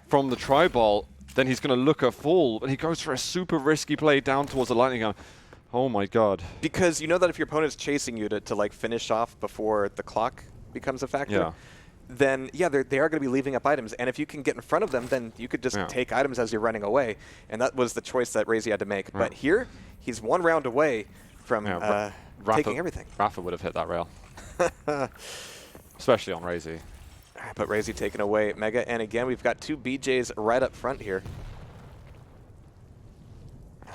from the tri-ball, then he's going to look a fool. But he goes for a super risky play down towards the lightning gun. Oh my God. Because you know that if your opponent's chasing you to like finish off before the clock becomes a factor, then they are going to be leaving up items. And if you can get in front of them, then you could just take items as you're running away. And that was the choice that Raisy had to make. But here, he's 1 round away from taking everything. Rafa would have hit that rail. Especially on Raisy. But Raisy taking away Mega. And again, we've got 2 BJs right up front here.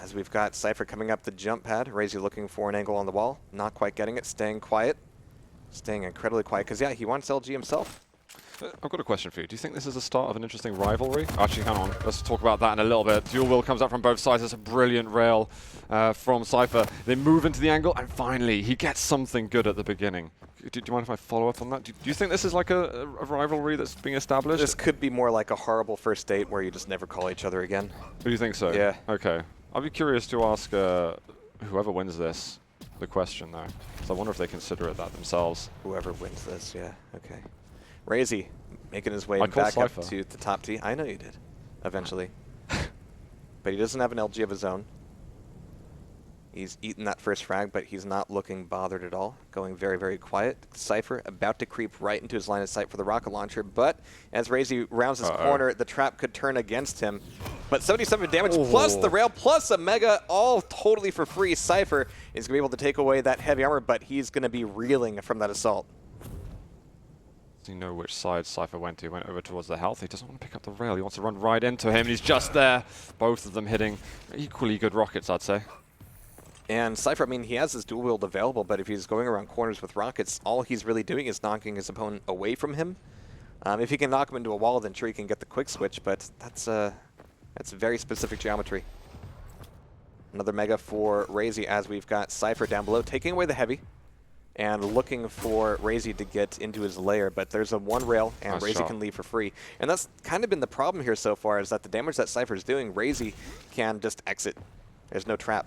As we've got Cypher coming up the jump pad. Raisy looking for an angle on the wall. Not quite getting it. Staying quiet. Staying incredibly quiet because, he wants LG himself. I've got a question for you. Do you think this is the start of an interesting rivalry? Actually, hang on. Let's talk about that in a little bit. Dual will comes out from both sides. It's a brilliant rail from Cypher. They move into the angle, and finally, he gets something good at the beginning. Do you mind if I follow up on that? Do you think this is like a rivalry that's being established? This could be more like a horrible first date where you just never call each other again. Do you think so? Yeah. Okay. I'll be curious to ask whoever wins this the question, though. So I wonder if they consider it that themselves. Whoever wins this, yeah. Okay. Raisy making his way I call back Cypher. up to the top tee. I know you did, eventually. But he doesn't have an LG of his own. He's eaten that first frag, but he's not looking bothered at all. Going very, very quiet. Cypher about to creep right into his line of sight for the rocket launcher, but as Raisy rounds his corner, the trap could turn against him. But 77 damage plus the rail plus a mega, all totally for free. Cypher is going to be able to take away that heavy armor, but he's going to be reeling from that assault. Does he know which side Cypher went to? He went over towards the health. He doesn't want to pick up the rail. He wants to run right into him, and he's just there. Both of them hitting equally good rockets, I'd say. And Cypher, I mean, he has his dual wield available, but if he's going around corners with rockets, all he's really doing is knocking his opponent away from him. If he can knock him into a wall, then sure he can get the quick switch, but that's very specific geometry. Another mega for Raisy as we've got Cypher down below, taking away the heavy and looking for Raisy to get into his lair, but there's a one rail, and Nice Raisy shot. can leave for free. And that's kind of been the problem here so far, is that the damage that Cypher's doing, Raisy can just exit. There's no trap.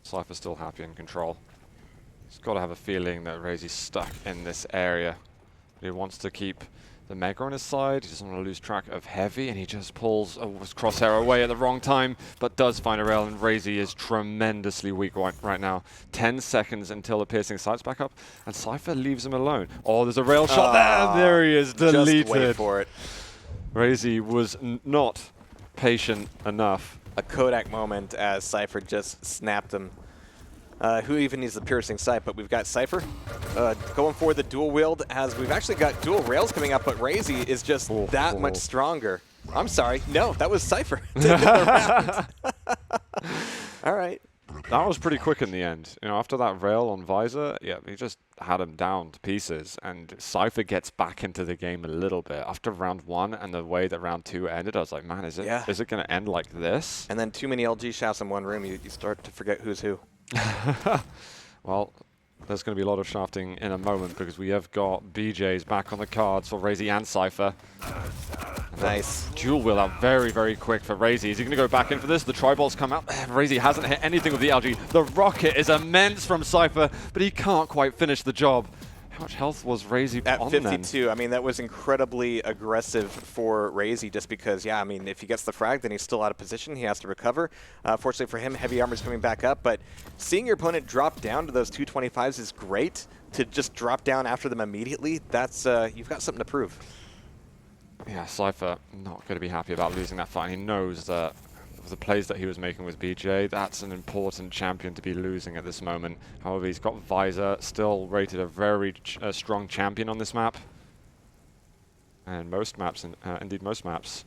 Cypher's still happy in control. He's got to have a feeling that Raisy's stuck in this area. He wants to keep the mega on his side. He doesn't want to lose track of heavy, and he just pulls his crosshair away at the wrong time, but does find a rail, and Raisy is tremendously weak right now. 10 seconds until the piercing sights back up, and Cypher leaves him alone. Oh, there's a rail shot there. There he is, deleted. Just wait for it. Raisy was not patient enough. A Kodak moment as Cypher just snapped him. Who even needs the piercing sight? But we've got Cypher going for the dual wield as we've actually got dual rails coming up, but Raisy is just that much stronger. I'm sorry. No, that was Cypher. All right. That was pretty quick in the end. You know, after that rail on Visor, yeah, he just had him down to pieces, and Cypher gets back into the game a little bit. After round 1 and the way that round 2 ended, I was like, man, is it going to end like this? And then too many LG shafts in one room, you start to forget who's who. Well, there's going to be a lot of shafting in a moment because we have got BJs back on the cards for Raisy and Cypher. Nice. Dual wheel out very, very quick for Raisy. Is he going to go back in for this? The tri-balls come out. Raisy hasn't hit anything with the LG. The rocket is immense from Cypher, but he can't quite finish the job. How much health was Raisy At on 52, then? I mean, that was incredibly aggressive for Raisy just because, yeah, I mean, if he gets the frag, then he's still out of position. He has to recover. Fortunately for him, heavy armor's coming back up, but seeing your opponent drop down to those 225s is great. To just drop down after them immediately, that's, you've got something to prove. Yeah, Cypher not going to be happy about losing that fight. He knows that the plays that he was making with BJ, that's an important champion to be losing at this moment. However, he's got Visor, still rated a very strong champion on this map. And most maps, indeed most maps.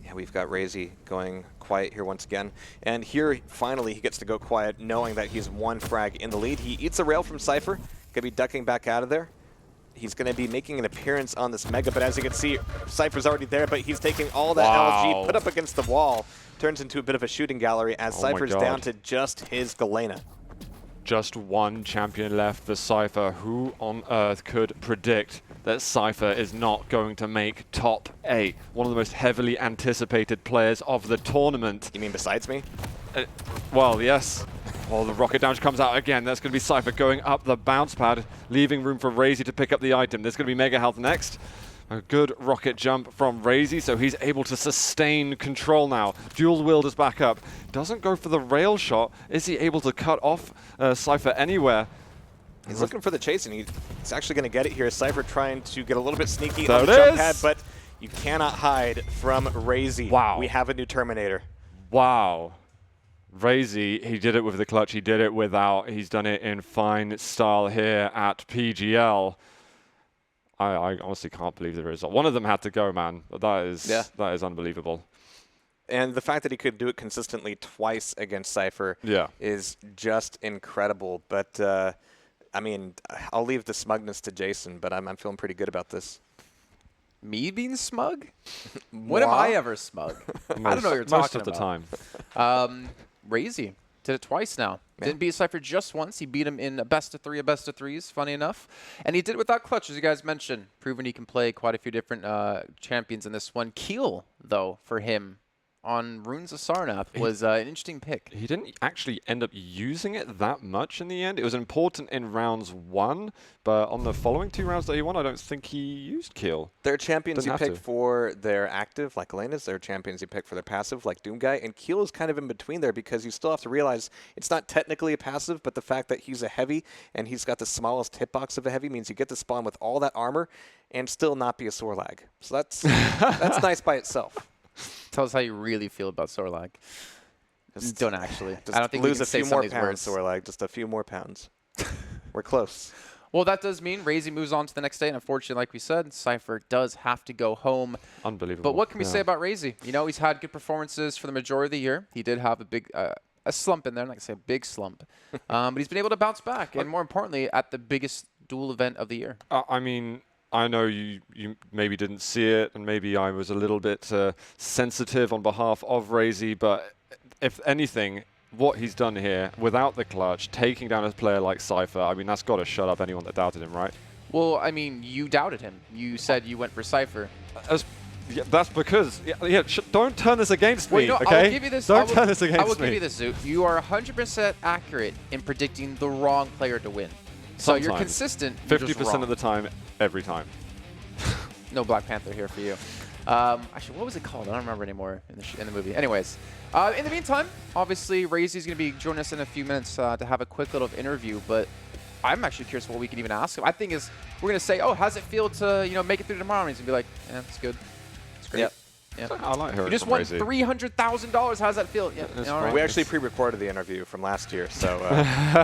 Yeah, we've got Raisy going quiet here once again. And here, finally, he gets to go quiet, knowing that he's one frag in the lead. He eats a rail from Cypher, going to be ducking back out of there. He's going to be making an appearance on this mega, but as you can see, Cypher's already there, but he's taking all that LG, put up against the wall, turns into a bit of a shooting gallery as Cypher's down to just his Galena. Just one champion left for Cypher. Who on earth could predict that Cypher is not going to make top 8? One of the most heavily anticipated players of the tournament. You mean besides me? Well, yes. Well, the rocket damage comes out again. That's going to be Cypher going up the bounce pad, leaving room for Raisy to pick up the item. There's going to be Mega Health next. A good rocket jump from Raisy, so he's able to sustain control now. Dual wield is back up. Doesn't go for the rail shot. Is he able to cut off Cypher anywhere? He's looking for the chase, and he's actually going to get it here. Cypher trying to get a little bit sneaky There on the it jump is. pad, but you cannot hide from Raisy. Wow. We have a new Terminator. Wow. Raisy, he did it with the clutch, he did it without. He's done it in fine style here at PGL. I honestly can't believe the result. One of them had to go, man. That is unbelievable. And the fact that he could do it consistently twice against Cypher is just incredible. But I mean, I'll leave the smugness to Jason, but I'm feeling pretty good about this. Me being smug? When am I ever smug? I don't know what you're talking about. Most of the time. Raisy did it twice now. Yeah. Didn't beat Cypher just once. He beat him in a best of threes, funny enough. And he did it without clutch, as you guys mentioned. Proven he can play quite a few different champions in this one. Keel, though, for him on Runes of Sarnath was an interesting pick. He didn't actually end up using it that much in the end. It was important in rounds 1, but on the following 2 rounds that he won, I don't think he used Keel. There are champions Doesn't you have pick to. for their active, like Elena's. There are champions you pick for their passive, like Doomguy. And Keel is kind of in between there because you still have to realize it's not technically a passive, but the fact that he's a heavy and he's got the smallest hitbox of a heavy means you get to spawn with all that armor and still not be a Sorlag. So that's nice by itself. Tell us how you really feel about Sorlag. Don't actually. Just I don't think lose we a can say few some more of these pounds, words. Sorlag. Just a few more pounds. We're close. Well, that does mean Raisy moves on to the next day. And unfortunately, like we said, Cypher does have to go home. Unbelievable. But what can we say about Raisy? You know, he's had good performances for the majority of the year. He did have a big a slump in there. I'm not going to say a big slump. But he's been able to bounce back. And more importantly, at the biggest duel event of the year. I mean, I know you maybe didn't see it, and maybe I was a little bit sensitive on behalf of Raisy, but if anything, what he's done here, without the clutch, taking down a player like Cypher, I mean, that's got to shut up anyone that doubted him, right? Well, I mean, you doubted him. You said you went for Cypher. Yeah, that's because, don't turn this against me, no, okay? I will give you this. Don't turn this against me. I will give you this, Zoot. You are 100% accurate in predicting the wrong player to win. So you're Sometimes. consistent. You're just 50% wrong. of the time, every time. No Black Panther here for you. Actually, what was it called? I don't remember anymore in the movie. Anyways, in the meantime, obviously, Raisy's going to be joining us in a few minutes to have a quick little interview, but I'm actually curious what we can even ask him. I think is we're going to say, oh, how's it feel to make it through tomorrow? And he's going to be like, yeah, it's good. It's great. Yep. Yeah. I like her. You just won $300,000. How does that feel? Yeah, That's all right. We actually pre-recorded the interview from last year, so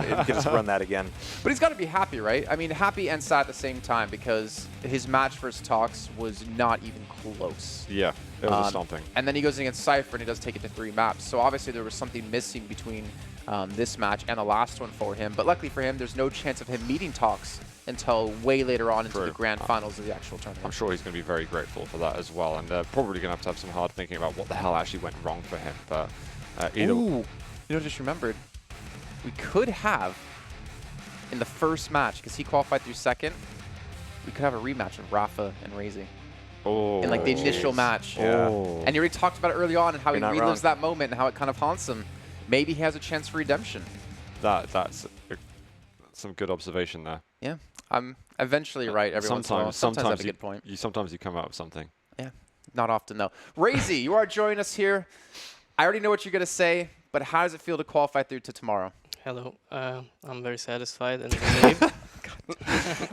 you can just run that again. But he's got to be happy, right? I mean, happy and sad at the same time because his match versus Tox was not even close. Yeah, it was a stomping. And then he goes against Cypher and he does take it to 3 maps. So obviously there was something missing between this match and the last one for him. But luckily for him, there's no chance of him meeting Tox until way later on into the grand finals of the actual tournament. I'm sure he's going to be very grateful for that as well, and probably going to have some hard thinking about what the hell actually went wrong for him. But either. Ooh, you know, just remembered, we could have in the first match because he qualified through second. We could have a rematch of Rafa and Raisy. Oh, In like the initial match. Yeah. Oh. And you already talked about it early on and how You're he not relives wrong. that moment and how it kind of haunts him. Maybe he has a chance for redemption. That's some good observation there. Yeah, I'm eventually right every once in a while. Sometimes I have a good point. Sometimes you come out with something. Yeah, not often though. Raisy, you are joining us here. I already know what you're going to say, but how does it feel to qualify through to tomorrow? Hello, I'm very satisfied and relieved.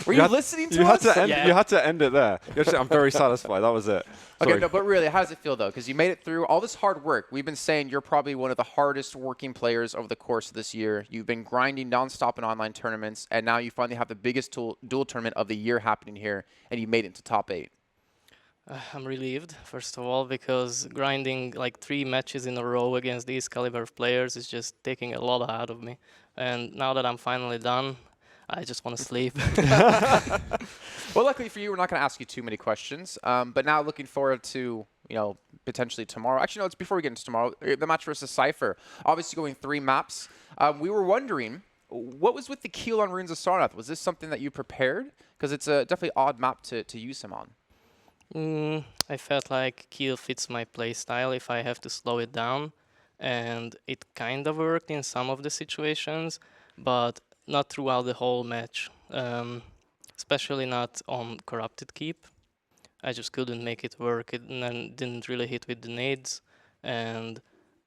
Were you listening to You us? had to end. Yeah. You had to end it there. You had to say, I'm very satisfied. That was it. Okay, Sorry. no, but really, how does it feel, though? Because you made it through all this hard work. We've been saying you're probably one of the hardest working players over the course of this year. You've been grinding nonstop in online tournaments, and now you finally have the biggest duel tournament of the year happening here, and you made it to top 8. I'm relieved, first of all, because grinding like 3 matches in a row against these caliber of players is just taking a lot out of me. And now that I'm finally done, I just want to sleep. Well, luckily for you, we're not going to ask you too many questions. But now looking forward to, potentially tomorrow. Actually, no, it's before we get into tomorrow. The match versus Cypher. Obviously going 3 maps. We were wondering, what was with the Keel on Runes of Sarnath? Was this something that you prepared? Because it's a definitely odd map to use him on. I felt like Keel fits my playstyle if I have to slow it down. And it kind of worked in some of the situations, but not throughout the whole match. Especially not on Corrupted Keep. I just couldn't make it work. It didn't really hit with the nades. And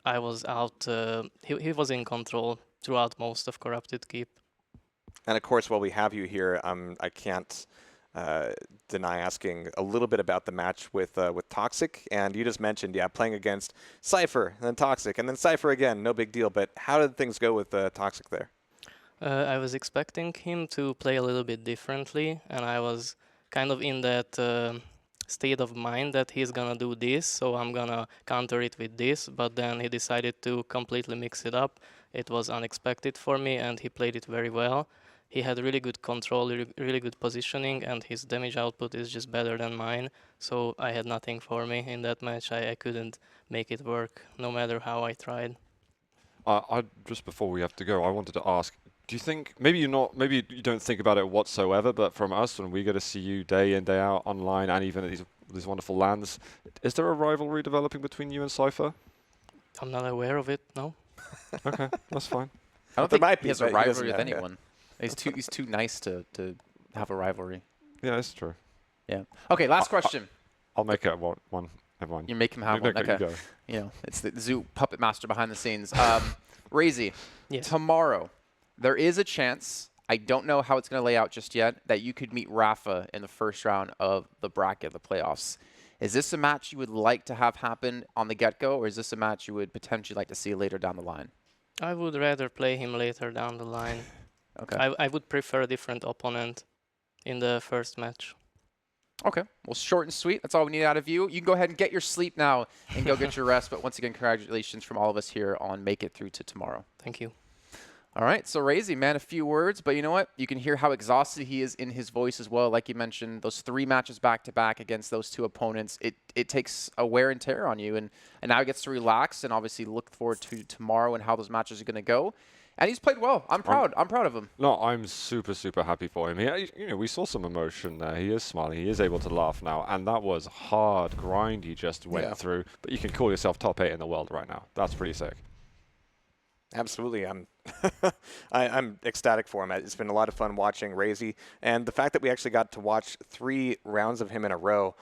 I was out. He was in control throughout most of Corrupted Keep. And of course, while we have you here, I can't deny asking a little bit about the match with Toxic. And you just mentioned, playing against Cypher, and then Toxic, and then Cypher again. No big deal. But how did things go with Toxic there? I was expecting him to play a little bit differently, and I was kind of in that state of mind that he's gonna do this, so I'm gonna counter it with this. But then he decided to completely mix it up. It was unexpected for me, and he played it very well. he had really good control, really good positioning, and his damage output is just better than mine. So I had nothing for me in that match. I couldn't make it work, no matter how I tried. Just before we have to go, I wanted to ask, do you think, maybe you don't think about it whatsoever, but from us, when we get to see you day in, day out, online, and even at these wonderful lands, is there a rivalry developing between you and Cypher? I'm not aware of it, no. Okay, that's fine. I don't There think might he be, has a but he doesn't rivalry with have it. anyone. He's too nice to have a rivalry. Yeah, that's true. Yeah. Okay, last question. I'll make it one. Never mind. You make him have No, one. no, you Okay. go. You know, it's the zoo puppet master behind the scenes. Raisy, Yes. tomorrow, there is a chance, I don't know how it's going to lay out just yet, that you could meet Rafa in the first round of the bracket, the playoffs. Is this a match you would like to have happen on the get-go, or is this a match you would potentially like to see later down the line? I would rather play him later down the line. Okay. I would prefer a different opponent in the first match. Okay. Well, short and sweet. That's all we need out of you. You can go ahead and get your sleep now and go get your rest. But once again, congratulations from all of us here on Make It Through to Tomorrow. Thank you. All right. So, Raisy, man, a few words. But you know what? You can hear how exhausted he is in his voice as well. Like you mentioned, those 3 matches back-to-back against those 2 opponents, it takes a wear and tear on you. And now he gets to relax and obviously look forward to tomorrow and how those matches are going to go. And he's played well. I'm proud. I'm proud of him. No, I'm super, super happy for him. We saw some emotion there. He is smiling. He is able to laugh now. And that was hard grind he just went through. But you can call yourself top 8 in the world right now. That's pretty sick. Absolutely. I'm ecstatic for him. It's been a lot of fun watching Raisy. And the fact that we actually got to watch 3 rounds of him in a row